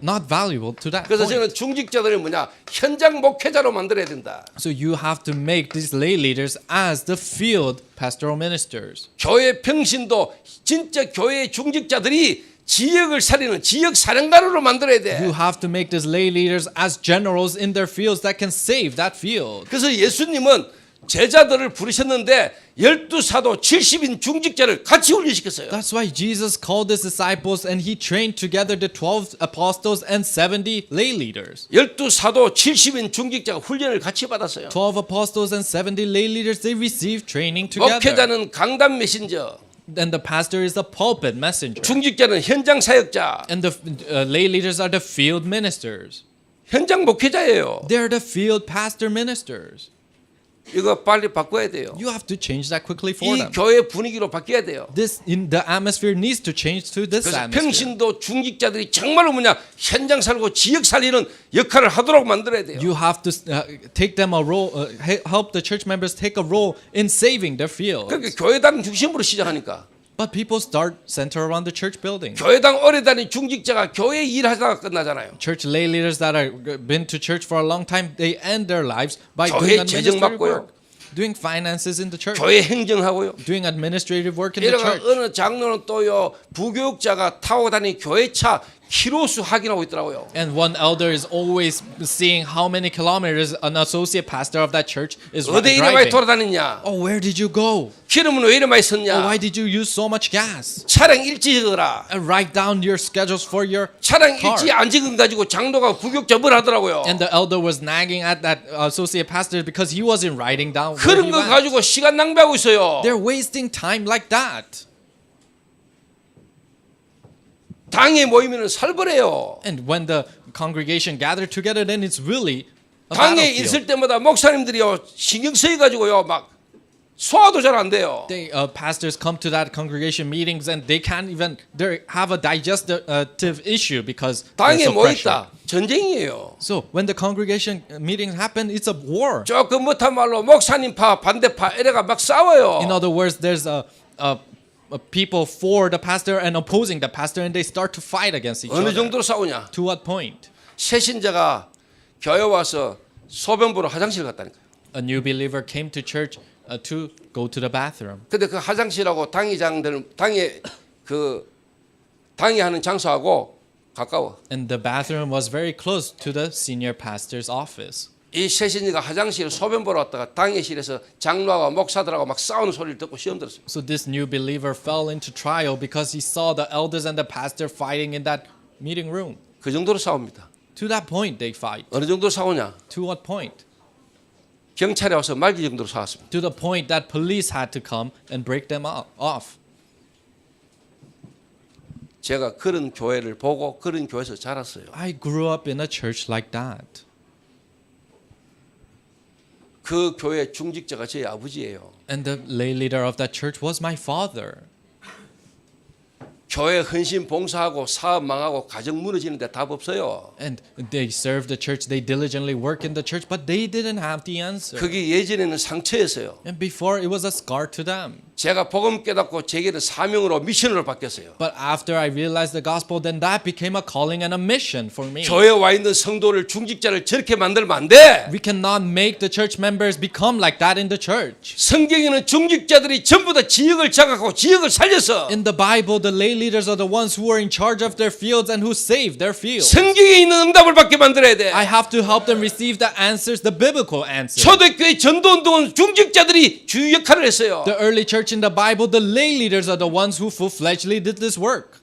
not valuable to that 그래서 point. 저는 중직자들이 뭐냐 현장 목회자로 만들어야 된다. So you have to make these lay leaders as the field pastoral ministers. 교회 평신도 진짜 교회 중직자들이 지역을 살리는 지역 사령관으로 만들어야 돼. You have to make these lay leaders as generals in their fields that can save that field. 그래서 예수님은 제자들을 부르셨는데 12사도 70인 중직자를 같이 훈련시켰어요. That's why Jesus called his disciples and he trained together the 12 apostles and 70 lay leaders. 12사도 70인 중직자가 훈련을 같이 받았어요. 12 apostles and 70 lay leaders, they received training together. 목회자는 강단 메신저, And the pastor is the pulpit messenger. 중직자는 현장 사역자, And the lay leaders are the field ministers. 현장 목회자예요. They're the field pastor ministers. 이거 빨리 바꿔야 돼요. You have to change that quickly for 이 them. 교회 분위기로 바뀌어야 돼요. This in the atmosphere needs to change to this 그래서 atmosphere. 평신도 중직자들이 정말로 뭐냐 현장 살고 지역 살리는 역할을 하도록 만들어야 돼요. You have to take them a role, help the church members take a role in saving their field. 그러니까 교회당 중심으로 시작하니까 But people start center around the church building. 교회당 오래 다닌 중직자가 교회 일하다가 끝나잖아요. Church lay leaders that are been to church for a long time, they end their lives by 교회 doing 재정 administrative 맡고요. work, doing finances in the church, 교회 행정하고요. doing administrative work in the 이러가 church. 어느 장로는 또요 부교육자가 타고 다니는 교회차 키로수 확인하고 있더라고요. And one elder is always seeing how many kilometers an associate pastor of that church is 어디 이래 많이 driving. 돌아다녔냐? Oh, where did you go? 기름은 왜 이래 많이 Oh, 썼냐? why did you use so much gas? 차량 일지 적어라. And write down your schedules for your 차량 car. 일지 안 적은 가지고 장로가 부교육자 뭘 하더라고요. And the elder was nagging at that associate pastor because he wasn't writing down where 그런 he 거 went. 가지고 시간 낭비하고 있어요. They're wasting time like that. 당에 모이면 살벌해요. And when the congregation gathered together, then it's really a 당에 battlefield. 있을 때마다 목사님들이요 신경 쓰여 가지고요 막 소화도 잘 안 돼요. They, pastors come to that congregation meetings and they can't even they have a digestive issue because they're 당에 so 뭐 pressured. 있다? 전쟁이에요. So when the congregation meetings happen, it's a war. 조금 못한 말로 목사님파 반대파 이래가 막 싸워요. In other words, there's a people for the pastor and opposing the pastor, and they start to fight against each 어느 other. 정도로 싸우냐? To what point? 새신자가 교회 와서 소변 보러 화장실 갔다니까요. A new believer came to church to go to the bathroom. 근데 그 화장실하고 당회하는 장소하고 가까워. And the bathroom was very close to the senior pastor's office. 이 새신이가 화장실 소변 보러 왔다가 당회실에서 장로하고 목사들하고 막 싸우는 소리를 듣고 시험 들었어요. So this new believer fell into trial because he saw the elders and the pastor fighting in that meeting room. 그 정도로 싸웁니다. To that point they fight. 어느 정도로 싸우냐? To what point? 경찰이 와서 말기 정도로 싸웠습니다. To the point that police had to come and break them off. 제가 그런 교회를 보고 그런 교회에서 자랐어요. I grew up in a church like that. 그 교회 중직자가 제 아버지예요. And the lay leader of that church was my father. 교회 헌신 봉사하고 사업 망하고 가정 무너지는데 답 없어요. And they served the church, they diligently worked in the church, but they didn't have the answer. 그게 예전에는 상처였어요. And before it was a scar to them. 제가 복음 깨닫고 제게는 사명으로 미션으로 바뀌었어요. But after I realized the gospel, then that became a calling and a mission for me. 교회에 와 있는 성도를 중직자를 저렇게 만들면 안 돼. We cannot make the church members become like that in the church. 성경에는 중직자들이 전부 다 지역을 장악하고 지역을 살려서 In the Bible, the lay leaders are the ones who are in charge of their fields and who save their fields. 성경에 있는 응답을 받게 만들어야 돼. I have to help them receive the answers, the biblical answers. 초대교회 전도운동은 중직자들이 주요 역할을 했어요. The early church in the Bible, the lay leaders are the ones who full-fledgedly did this work.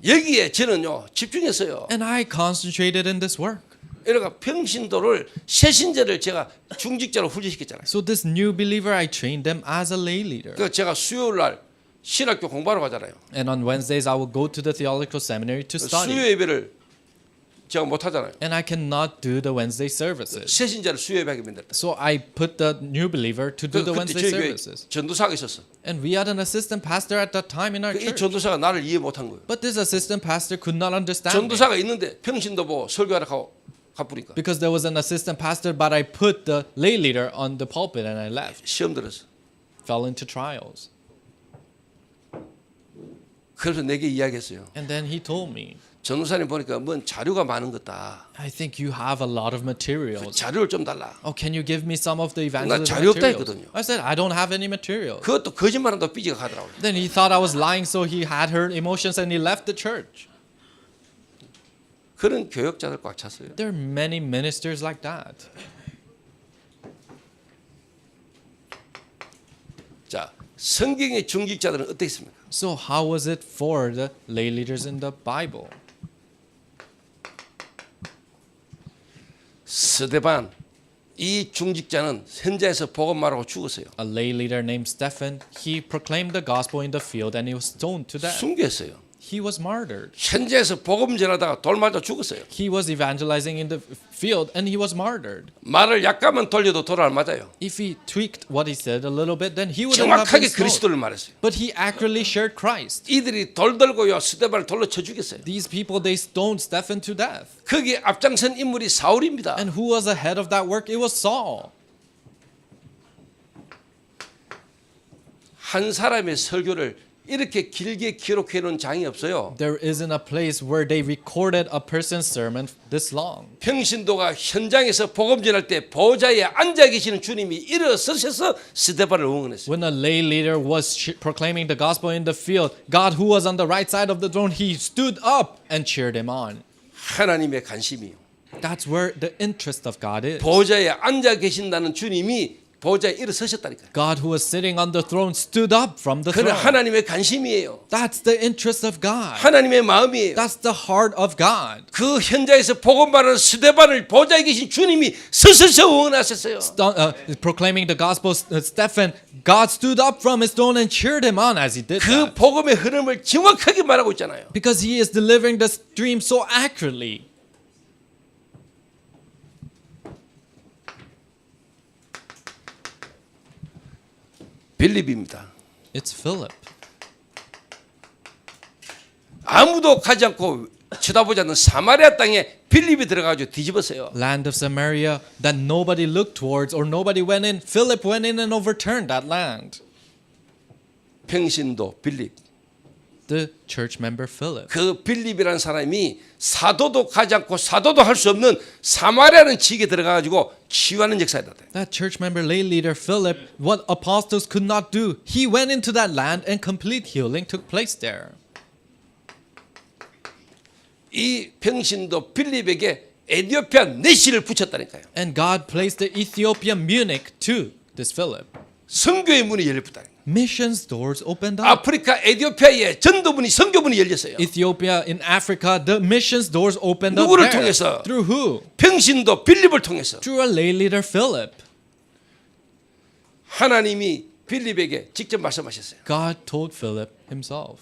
여기에 저는요 집중했어요. And I concentrated in this work. 이러니까 평신도를 새신자를 제가 중직자로 훈련시켰잖아요. So this new believer, I trained them as a lay leader. 그 제가 수요일 날 신학교 공부하러 가잖아요. And on Wednesdays, I will go to the theological seminary to study. 수요 예배를 제가 못 하잖아요. And I cannot do the Wednesday services. 새신자를 수요 예배하게 만들었다. So I put the new believer to do the 그때 Wednesday 저희 교회 services. 전도사가 있었어. And we had an assistant pastor at that time in our 이 church. 전도사가 나를 이해 못한 거예요. But this assistant pastor could not understand me. 전도사가 있는데 평신도 보고 설교하러 가보니까 Because there was an assistant pastor, but I put the lay leader on the pulpit and I left. 시험 들었어. Fell into trials. 그래서 내게 이야기했어요. And then he told me, 전도사님 보니까 뭔 자료가 많은 것다. I think you have a lot of materials. 자료를 좀 달라. Oh, can you give me some of the 나 evangelism 자료 없다 materials? 했거든요. I said, I don't have any materials. 그것도 거짓말한다고 삐지가 가더라고요. Then he thought I was lying, so he had hurt emotions and he left the church. 그런 교역자들 꽉 찼어요. There are many ministers like that. 자, 성경의 중직자들은 어떻습니까? So how was it for the lay leaders in the Bible? 스데반 이 중직자는 현장에서 복음 말하고 죽었어요. A lay leader named Stephen, he proclaimed the gospel in the field and he was stoned to death. 순교했어요. He was martyred. 현장에서 복음 전하다가 돌 맞아 죽었어요. He was evangelizing in the field and he was martyred. 말을 약간만 돌려도 돌 안 맞아요. If he tweaked what he said a little bit, then he would have been 정확하게 stoned. 그리스도를 말했어요. But he accurately shared Christ. 이들이 돌 들고요 스데반을 돌로 쳐 죽였어요. These people, they stoned Stephen to death. 거기에 앞장선 인물이 사울입니다. And who was ahead of that work? It was Saul. 한 사람의 설교를 이렇게 길게 기록해 놓은 장이 없어요. There isn't a place where they recorded a person's sermon this long. 평신도가 현장에서 복음 전할 때 보좌에 앉아 계시는 주님이 일어서셔서 스데반을 응원했어요. When a lay leader was proclaiming the gospel in the field, God who was on the right side of the throne, he stood up and cheered him on. 하나님의 관심이요. That's where the interest of God is. 보좌에 앉아 계신다는 주님이 보좌에 일어서셨다니까요. God who was sitting on the throne stood up from the 그는 throne. 하나님의 관심이에요. That's the interest of God. 하나님의 마음이에요. That's the heart of God. 그 현장에서 복음 말하는 스데반을 보좌에 계신 주님이 서서서 응원하셨어요. Proclaiming the gospel, Stephen, God stood up from his throne and cheered him on as he did 그 that. 복음의 흐름을 정확하게 말하고 있잖아요. Because he is delivering the stream so accurately. 빌립입니다. It's Philip. 아무도 가지 않고 쳐다보지 않는 사마리아 땅에 빌립이 들어가지고 뒤집었어요. Land of Samaria that nobody looked towards or nobody went in. Philip went in and overturned that land. 평신도 빌립 the church member Philip. 그 빌립이라는 사람이 사도도 가지 않고 사도도 할 수 없는 사마리아라는 지역에 들어가가지고 치유하는 역사다. That church member lay leader Philip, what apostles could not do, he went into that land and complete healing took place there. 이 병신도 빌립에게 에디오피아 내시를 붙였다니까요. And God placed the Ethiopian Munich to this Philip. 선교의 문이 열렸다. Missions doors opened up. 아프리카 에디오피아에 전도문이 선교문이 열렸어요. Ethiopia, in Africa, the missions doors opened up 누구를 there. 통해서? Through who? 병신도 빌립을 통해서 Through a lay leader Philip. 하나님이 빌립에게 직접 말씀하셨어요. God told Philip himself.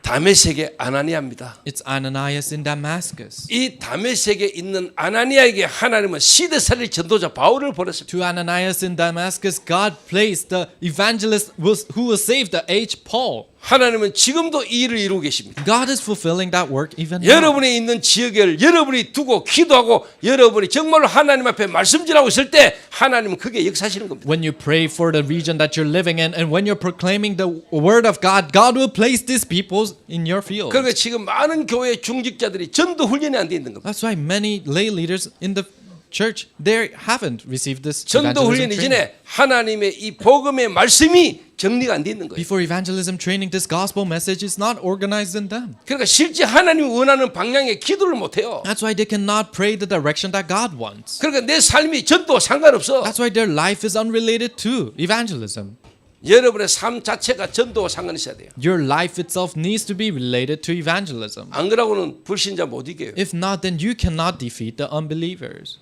다메섹의 아나니아입니다. It's Ananias in Damascus. 이 다메섹에 있는 아나니아에게 하나님은 시대살릴 전도자 바울을 보냈습니다. To Ananias in Damascus, God placed the evangelist who will save the age Paul. 하나님은 지금도 이 일을 이루고 계십니다. God is fulfilling that work even now. 여러분이 있는 지역을 여러분이 두고 기도하고 여러분이 정말로 하나님 앞에 말씀전하고 있을 때 하나님은 그게 역사하시는 겁니다. When you pray for the region that you're living in and when you're proclaiming the word of God, God will place these people in your field. 그러니까 지금 많은 교회 중직자들이 전도 훈련이 안 돼 있는 겁니다. That's why many lay leaders in the church, they haven't received this 전도 evangelism 훈련 training. 이전에 하나님의 이 복음의 말씀이 정리가 안 돼 있는 거예요. Before evangelism training, this gospel message is not organized in them. 그러니까 실제 하나님이 원하는 방향에 기도를 못 해요. That's why they cannot pray the direction that God wants. 그러니까 내 삶이 전도와 상관없어. That's why their life is unrelated to evangelism. 여러분의 삶 자체가 전도와 상관이 있어야 돼요. Your life itself needs to be related to evangelism. 안 그러고는 불신자 못 이겨요. If not, then you cannot defeat the unbelievers.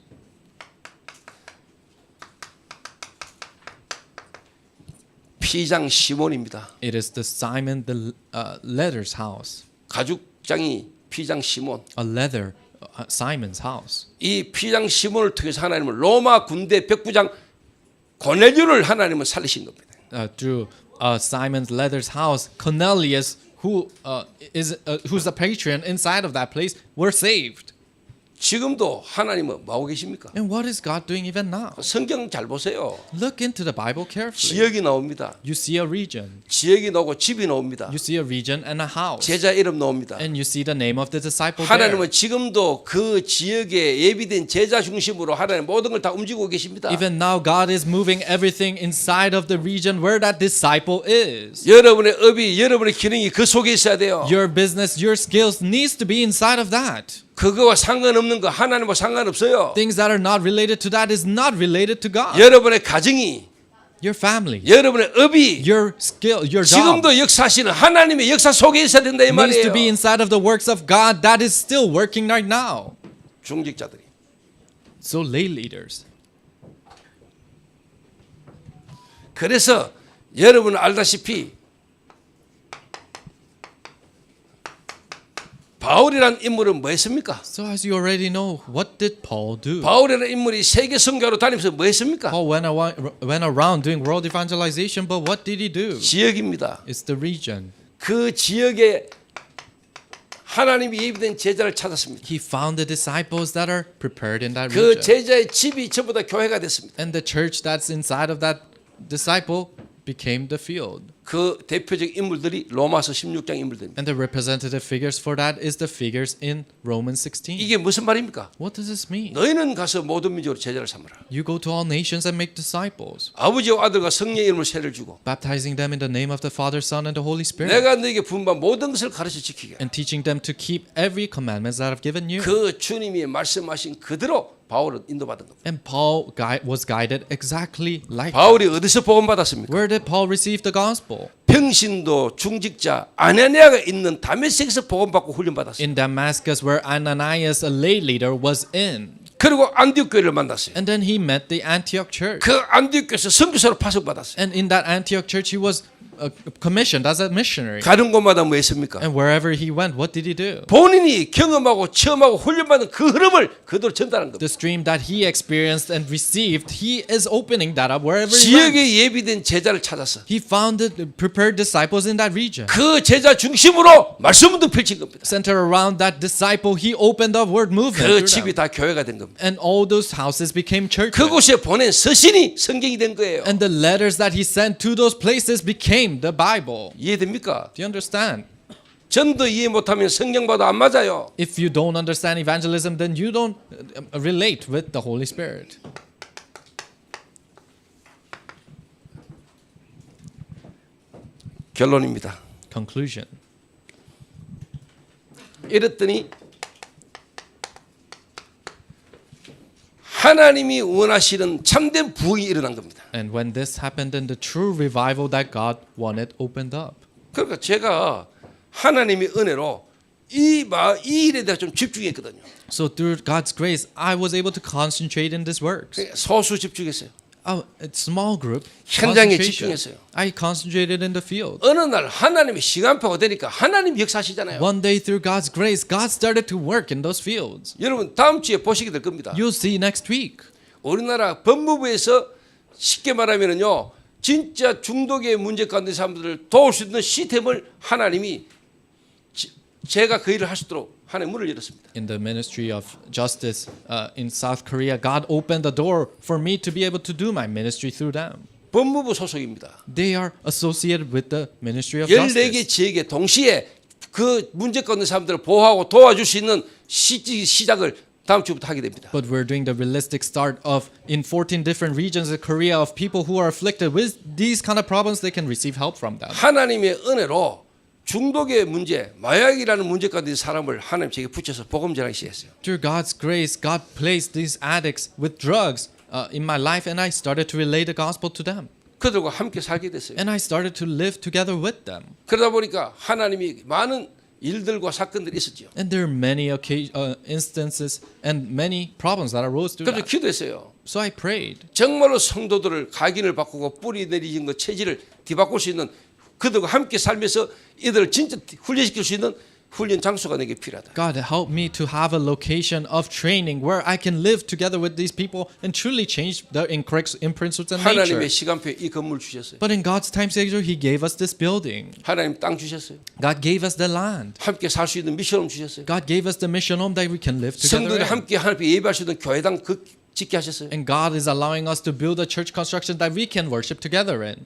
피장 시몬입니다. It is the Simon the leather's house, 가죽장이 피장 시몬. a leather Simon's house. 이 피장 시몬을 통해서 하나님은 로마 군대 백부장 고넬료를 하나님은 살리신 겁니다. Through Simon's leather's house, Cornelius, who's the patron inside of that place, were saved. 지금도 하나님은 뭐하고 계십니까? And what is God doing even now? 성경 잘 보세요. Look into the Bible carefully. 지역이 나옵니다. You see a region. 지역이 나오고 집이 나옵니다. You see a region and a house. 제자 이름 나옵니다. And you see the name of the disciple there. 하나님은 지금도 그 지역에 예비된 제자 중심으로 하나님 모든 걸 다 움직이고 계십니다. Even now, God is moving everything inside of the region where that disciple is. 여러분의 업이 여러분의 기능이 그 속에 있어야 돼요. Your business, your skills needs to be inside of that. 그거와 상관없는 거 하나님과 상관없어요. Things that are not related to that is not related to God. 여러분의 가정이 Your family, 여러분의 업이 your skill, your job 지금도 역사하시는 하나님의 역사 속에 있어야 된다 이 needs to 말이에요. be inside of the works of God that is still working right now. 중직자들이 So lay leaders. 그래서 여러분 알다시피 바울이란 인물은 뭐 했습니까? So as you already know, what did Paul do? 바울이라는 인물이 세계 선교로 다니면서 뭐 했습니까? Paul went around doing world evangelization, but what did he do? 지역입니다. It's the region. 그 지역에 하나님이 예비된 제자를 찾았습니다. He found the disciples that are prepared in that 그 region. 제자의 집이 전부 다 교회가 됐습니다. And the church that's inside of that disciple became the field. 그 대표적 인물들이 로마서 16장 인물들입니다. And the representative figures for that is the figures in Romans 16. 이게 무슨 말입니까? What does this mean? 너희는 가서 모든 민족으로 제자를 삼으라. You go to all nations and make disciples, 아버지와 아들과 성령의 이름으로 세를 주고 baptizing them in the name of the Father, Son, and the Holy Spirit, 내가 너에게 분반 모든 것을 가르쳐 지키게. and teaching them to keep every commandment that I've given you. 그 주님이 말씀하신 그대로 바울은 인도받은 겁니다. And Paul was guided exactly like that. 바울이 어디서 복음 받았습니까? Where did Paul receive the gospel? 평신도 중직자 아나니아가 있는 다메섹에서 복음 받고 훈련 받았어요. In Damascus, where Ananias, a lay leader, was in. 그리고 안디옥 교회를 만났어요. And then he met the Antioch church. 그 안디옥 교회에서 선교사로 파송받았어요. And in that Antioch church, he was commissioned as a missionary. 가는 곳마다 뭐 했습니까? And wherever he went, what did he do? 본인이 경험하고 체험하고 훈련받은 그 흐름을 그대로 전달하는 겁니다. The stream that he experienced and received, he is opening that up wherever he went. 지역에 예비된 제자를 찾아서 He found prepared disciples in that region. 그 제자 중심으로 말씀도 펼친 겁니다. Centered around that disciple, he opened up word movement. 그 through 집이 them. 다 교회가 된 겁니다. And all those houses became churches. 그곳에 보낸 서신이 성경이 된 거예요. And the letters that he sent to those places became the Bible. 이해됩니까? Do you understand? 전도 이해 못하면 성경과도 안 맞아요. If you don't understand evangelism, then you don't relate with the Holy Spirit. 결론입니다. Conclusion. 이랬더니 하나님이 원하시는 참된 부흥이 일어난 겁니다. And when this happened, then the true revival that God wanted opened up. 그러니까 제가 하나님의 은혜로 이 일에 대해 좀 집중했거든요. So through God's grace, I was able to concentrate in these works. 소수 집중했어요. A small group. 현장에 concentration. 집중했어요. I concentrated in the field. 어느 날 하나님의 시간표가 되니까 하나님 역사하시잖아요. One day through God's grace, God started to work in those fields. 여러분 다음 주에 보시게 될 겁니다. You'll see next week. 우리나라 법무부에서 쉽게 말하면은요, 진짜 중독의 문제 가운데 사람들을 도울 수 있는 시스템을 하나님이 제가 그 일을 할 수 있도록 하나님 문을 열었습니다. In the ministry of justice in South Korea, God opened the door for me to be able to do my ministry through them. 법무부 소속입니다. They are associated with the ministry of 14개 justice. 지역에 동시에 그 문제 가운데 사람들을 보호하고 도와줄 수 있는 시작을 다음 주부터 하게 됩니다. But we're doing the realistic start of in 14 different regions of Korea of people who are afflicted with these kind of problems. They can receive help from them. 하나님의 은혜로 중독의 문제, 마약이라는 문제 가운데 사람을 하나님 제게 붙여서 복음 전하기 시작했어요. Through God's grace, God placed these addicts with drugs in my life, and I started to relay the gospel to them. 그들과 함께 살게 됐어요. And I started to live together with them. 그러다 보니까 하나님이 많은 일들과 사건들이 있었죠. And there are many instances and many problems that arose through 그래서 that. 기도했어요. So I prayed. 정말로 성도들을 각인을 바꾸고 뿌리 내리는 것 체질을 뒤바꿀 수 있는 그들과 함께 살면서 이들을 진짜 훈련시킬 수 있는 훈련 장소가 내게 필요하다. God, help me to have a location of training where I can live together with these people and truly change the imprints and nature. 하나님의 시간표에 이 건물 주셨어요. But in God's time schedule, He gave us this building. 하나님 땅 주셨어요. God gave us the land. 함께 살 수 있는 미션홈 주셨어요. God gave us the mission home that we can live 성도들이 together in. 함께 하나님께 예배할 수 있는 교회당 짓게 하셨어요. And God is allowing us to build a church construction that we can worship together in.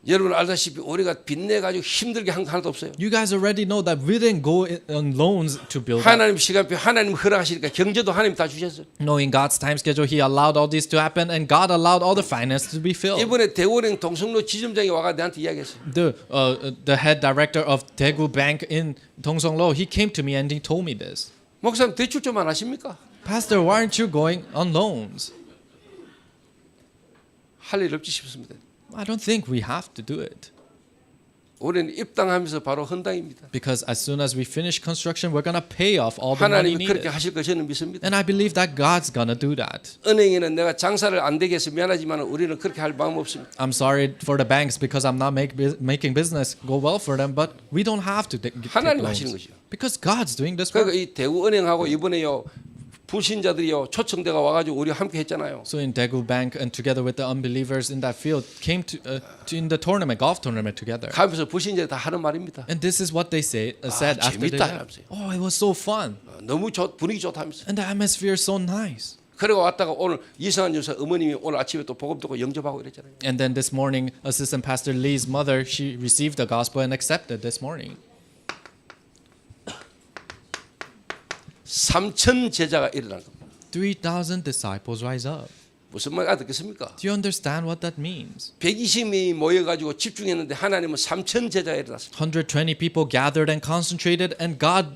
여러분 알다시피 우리가 빚내 가지고 힘들게 한 거 하나도 없어요. You guys already know that we didn't go on loans to build that. 하나님 시간표 하나님 허락하시니까 경제도 하나님 다 주셨어요. Knowing God's time schedule, He allowed all this to happen, and God allowed all the finance to be filled. 이번에 대원행 동성로 지점장이 와가 내한테 이야기했어요. The head director of Daegu Bank in Dongsonglo, he came to me and he told me this. 목사님 대출 좀 안 하십니까? Pastor, why aren't you going on loans? 할 일 없지 싶습니다. I don't think we have to do it. 우리는 입당하면서 바로 헌당입니다. Because as soon as we finish construction, we're going to pay off all the money 하나님이 그렇게 needed. 하실 거 저는 믿습니다. And I believe that God's going to do that. 은행에는 내가 장사를 안 되게 해서 미안하지만 우리는 그렇게 할 마음 없습니다. I'm sorry for the banks because I'm not making business go well for them, but we don't have to take 하나님 loans. 하시는 것이요. Because God's doing this 그러니까 work. 이 대우은행하고 이번에요 불신자들이요 초청대가 와가지고 우리 함께 했잖아요. So in Daegu Bank and together with the unbelievers in that field came to in the tournament, golf tournament together. 가면서 불신자들 다 하는 말입니다. And this is what they said after they 재밌다 left. 이러면서요. Oh, it was so fun. 너무 분위기 좋다면서. And the atmosphere is so nice. 그리고 왔다가 오늘 이상한 여사 어머님이 오늘 아침에 또 복음 듣고 영접하고 이랬잖아요. And then this morning, Assistant Pastor Lee's mother, she received the gospel and accepted this morning. 3,000 제자가 일어난 겁니다. 3,000 disciples rise up. 무슨 말 알아듣겠습니까? Do you understand what that means? 120명이 모여가지고 집중했는데 하나님은 3,000 제자가 일어났습니다. 120 people gathered and concentrated, and God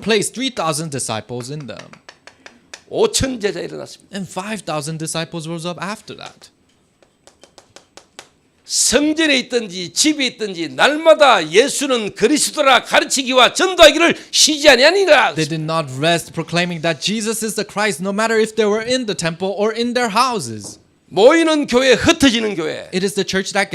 placed 3,000 disciples in them. 5,000 제자 일어났습니다. And 5,000 disciples rose up after that. 성전에 있든지 집에 있든지 날마다 예수는 그리스도라 가르치기와 전도하기를 쉬지 아니하니라. They did not rest proclaiming that Jesus is the Christ, no matter if they were in the temple or in their houses. 모이는 교회, 흩어지는 교회. It is the church that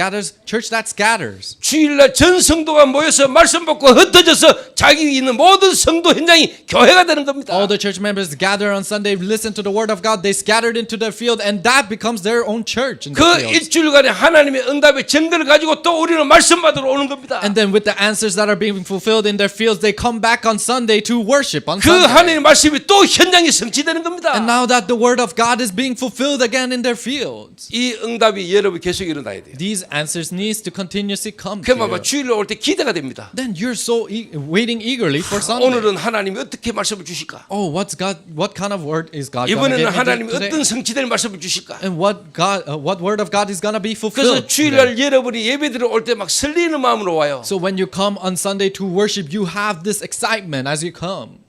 scatters. 주일날 전 성도가 모여서 말씀 받고 흩어져서 자기 있는 모든 성도 현장이 교회가 되는 겁니다. All the church members gather on Sunday, listen to the word of God, they scattered into their field, and that becomes their own church in the 그 field. 일주일간의 하나님의 응답의 증거를 가지고 또 우리는 말씀 받으러 오는 겁니다. And then with the answers that are being fulfilled in their fields, they come back on Sunday to worship on 그 Sunday. 하나님의 말씀이 또 현장에 성취되는 겁니다. And now that the word of God is being fulfilled again in their fields, 이 응답이 여러분 계속 일어나야 돼요. these answers needs to continuously come to 그러면 you. 주일날 올 때 기대가 됩니다. Then you're so waiting eagerly for Sunday. 오늘은 하나님이 어떻게 말씀을 주실까? Oh, what kind of word is God going to 이번에는 give me 하나님이 today? 어떤 성취될 말씀을 주실까? And what word of God is going to be 그래서 fulfilled? 주일날 여러분이 예배드려 올 때 막 설레는 마음으로 와요. So when you come on Sunday to worship, you have this excitement as you come.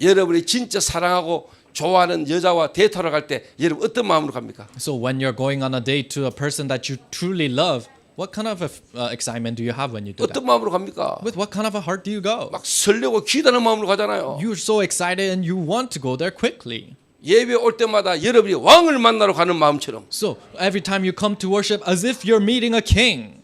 여러분이 진짜 사랑하고 좋아하는 여자와 데이트하러 갈 때 여러분 어떤 마음으로 갑니까? So when you're going on a date to a person that you truly love, what kind of excitement do you have when you do that? 어떤 마음으로 갑니까? With what kind of a heart do you go? 막 설레고 기다는 마음으로 가잖아요. You're so excited and you want to go there quickly. 예배 올 때마다 여러분이 왕을 만나러 가는 마음처럼 So every time you come to worship, as if you're meeting a king.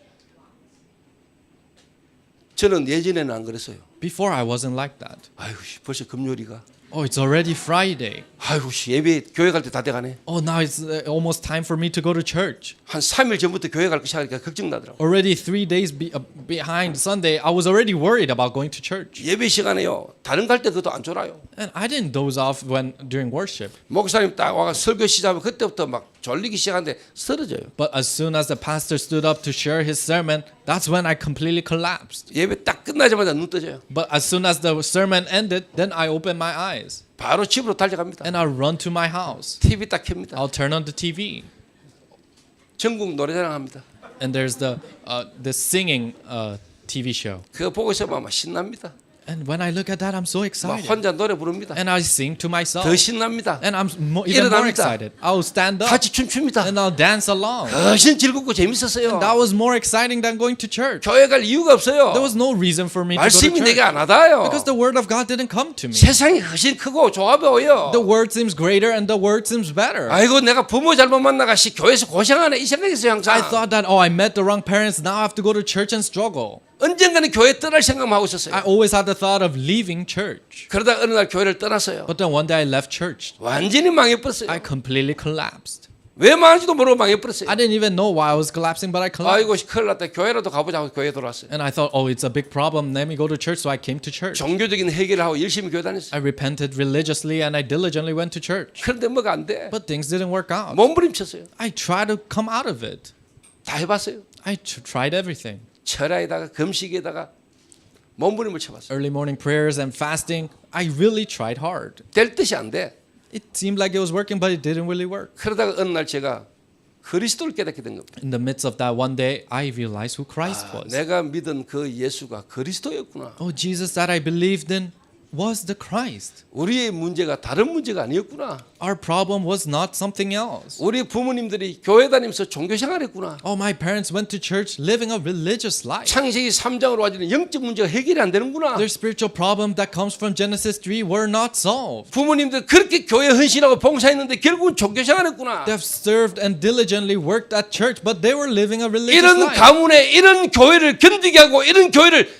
저는 예전에는 안 그랬어요. Before I wasn't like that. 아유 벌써 금요일이가. Oh, it's already Friday. 아이고 예배 교회 갈 때 다 돼가네. Oh, now it's almost time for me to go to church. 한 3일 전부터 교회 갈 거 시작하니까 걱정 나더라고. Already 3 days behind Sunday, I was already worried about going to church. 예배 시간에요. 다른 갈 때 그것도 안 졸아요. And I didn't doze off during worship. 목사님 딱 와가 설교 시작하면 그때부터 막 졸리기 시작하는데 쓰러져요. But as soon as the pastor stood up to share his sermon, that's when I completely collapsed. 예배 딱 끝나자마자 눈 떠져요. But as soon as the sermon ended, then I opened my eyes 바로 집으로 달려갑니다. and I run to my house. TV 딱 켭니다. I'll turn on the TV. 전국 노래자랑 합니다. And there's the singing TV show. 그거 보고 있으면 막 신납니다. And when I look at that, I'm so 막 excited. 혼자 노래 부릅니다. And I sing to myself. 더 신납니다. And I'm even more 일어납니다. excited. I'll stand up 같이 춤춥니다. and I'll dance along. 훨씬 즐겁고 재밌었어요. That was more exciting than going to church. 교회 갈 이유가 없어요. There was no reason for me to go to 말씀이 내게 church 안 와닿아요. because the word of God didn't come to me. 세상이 훨씬 크고 좋아 보여. The word seems greater and the word seems better. 아이고 내가 부모 잘못 만나가시 교회에서 고생하네 이 생각했어요 항상. I thought that, oh, I met the wrong parents. Now I have to go to church and struggle. 언젠가는 교회 떠날 생각만 하고 있었어요. I always had the thought of leaving church. 그러다 어느 날 교회를 떠났어요. But then one day I left church. 완전히 망해버렸어요. I completely collapsed. 왜 망한지도 모르고 망해버렸어요. I didn't even know why I was collapsing, but I collapsed. 아이고 큰일 났다. 교회라도 가보자 하고 교회 돌아왔어요. And I thought, oh, it's a big problem. Let me go to church. So I came to church. 종교적인 해결을 하고 열심히 교회 다녔어요. I repented religiously and I diligently went to church. 그런데 뭐가 안 돼. But things didn't work out. 몸부림쳤어요. I tried to come out of it. 다 해봤어요. I tried everything. 철야에다가 금식에다가 몸부림을 쳐봤어요. Early morning prayers and fasting. I really tried hard. 될 듯이 안 돼. It seemed like it was working, but it didn't really work. 그러다가 어느 날 제가 그리스도를 깨닫게 된 겁니다. In the midst of that one day, I realized who Christ was. 내가 믿은 그 예수가 그리스도였구나. Oh, Jesus that I believed in was the Christ. 우리의 문제가 다른 문제가 아니었구나. Our problem was not something else. 우리 부모님들이 교회 다니면서 종교 생활했구나. Oh, my parents went to church living a religious life. 창세기 3장으로 와지는 영적 문제가 해결이 안 되는구나. Their spiritual problem that comes from Genesis 3 were not solved. 부모님들 그렇게 교회 헌신하고 봉사했는데 결국은 종교 생활했구나. They have served and diligently worked at church, but they were living a religious 이런 life. 가문에 이런 교회를 견디게 하고 이런 교회를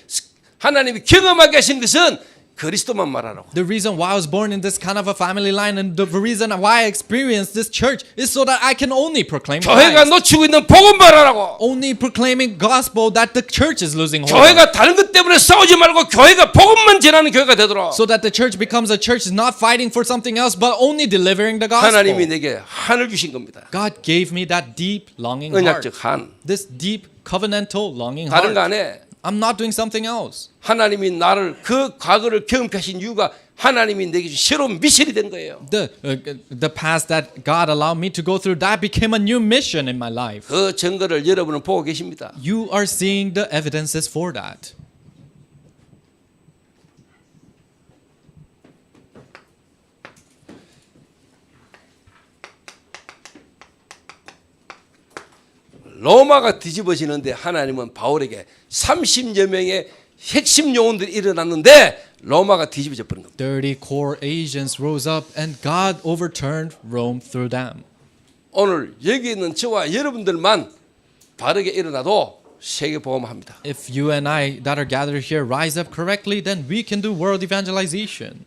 하나님이 경험하게 하신 것은 그리스도만 말하라고. The reason why I was born in this kind of a family line and the reason why I experienced this church is so that I can only proclaim 교회가 Christ. 놓치고 있는 복음 말하라고. Only proclaiming gospel that the church is losing hold of. 교회가 다른 것 때문에 싸우지 말고 교회가 복음만 전하는 교회가 되도록. So that the church becomes a church not fighting for something else but only delivering the 하나님이 gospel. 내게 한을 주신 겁니다. God gave me that deep longing heart. 언약적 한. This deep covenantal longing 다른 거 heart. 안 해. I'm not doing something else. 하나님이 나를 그 과거를 경험케 하신 이유가 하나님이 내게 준 새로운 미션이 된 거예요. The past that God allowed me to go through, that became a new mission in my life. 그 증거를 여러분은 보고 계십니다. You are seeing the evidences for that. 로마가 뒤집어지는데 하나님은 바울에게 30여 명의 핵심 요원들이 일어났는데 로마가 뒤집어져 버린 겁니다. 30 core agents rose up and God overturned Rome through them. 오늘 여기 있는 저와 여러분들만 바르게 일어나도 세계 복음합니다. If you and I that are gathered here rise up correctly, then we can do world evangelization.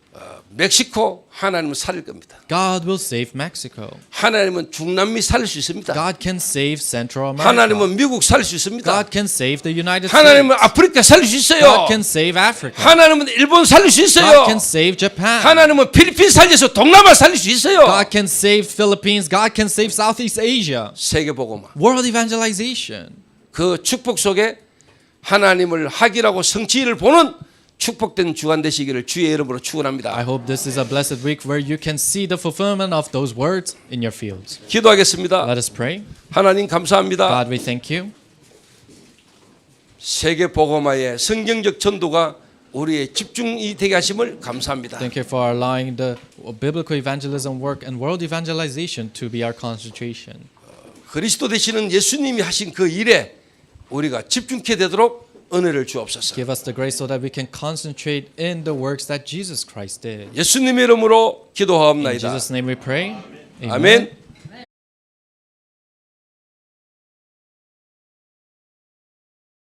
멕시코 하나님은 살릴 겁니다. God will save Mexico. 하나님은 중남미 살릴 수 있습니다. God can save Central America. 하나님은 미국 살릴 수 있습니다. God can save the United States. 하나님은 아프리카 살릴 수 있어요. God can save Africa. 하나님은 일본 살릴 수 God 있어요. can save Japan. 하나님은 필리핀 살려서 동남아 살릴 수 있어요. God can save Philippines. God can save Southeast Asia. 세계 복음화. World evangelization. 그 축복 속에 하나님을 학이라고 성취를 보는 축복된 주간 되시기를 주의 이름으로 축원합니다. I hope this is a blessed week where you can see the fulfillment of those words in your fields. 기도하겠습니다. Let us pray. 하나님 감사합니다. God, we thank you. 세계 복음화의 성경적 전도가 우리의 집중이 되게 하심을 감사합니다. Thank you for allowing the biblical evangelism work and world evangelization to be our concentration. 그리스도 되시는 예수님이 하신 그 일에 우리가 집중케 되도록 은혜를 주옵소서. Give us the grace so that we can concentrate in the works that Jesus Christ did. 예수님의 이름으로 In 기도하옵나이다. Jesus' name we pray. 아멘.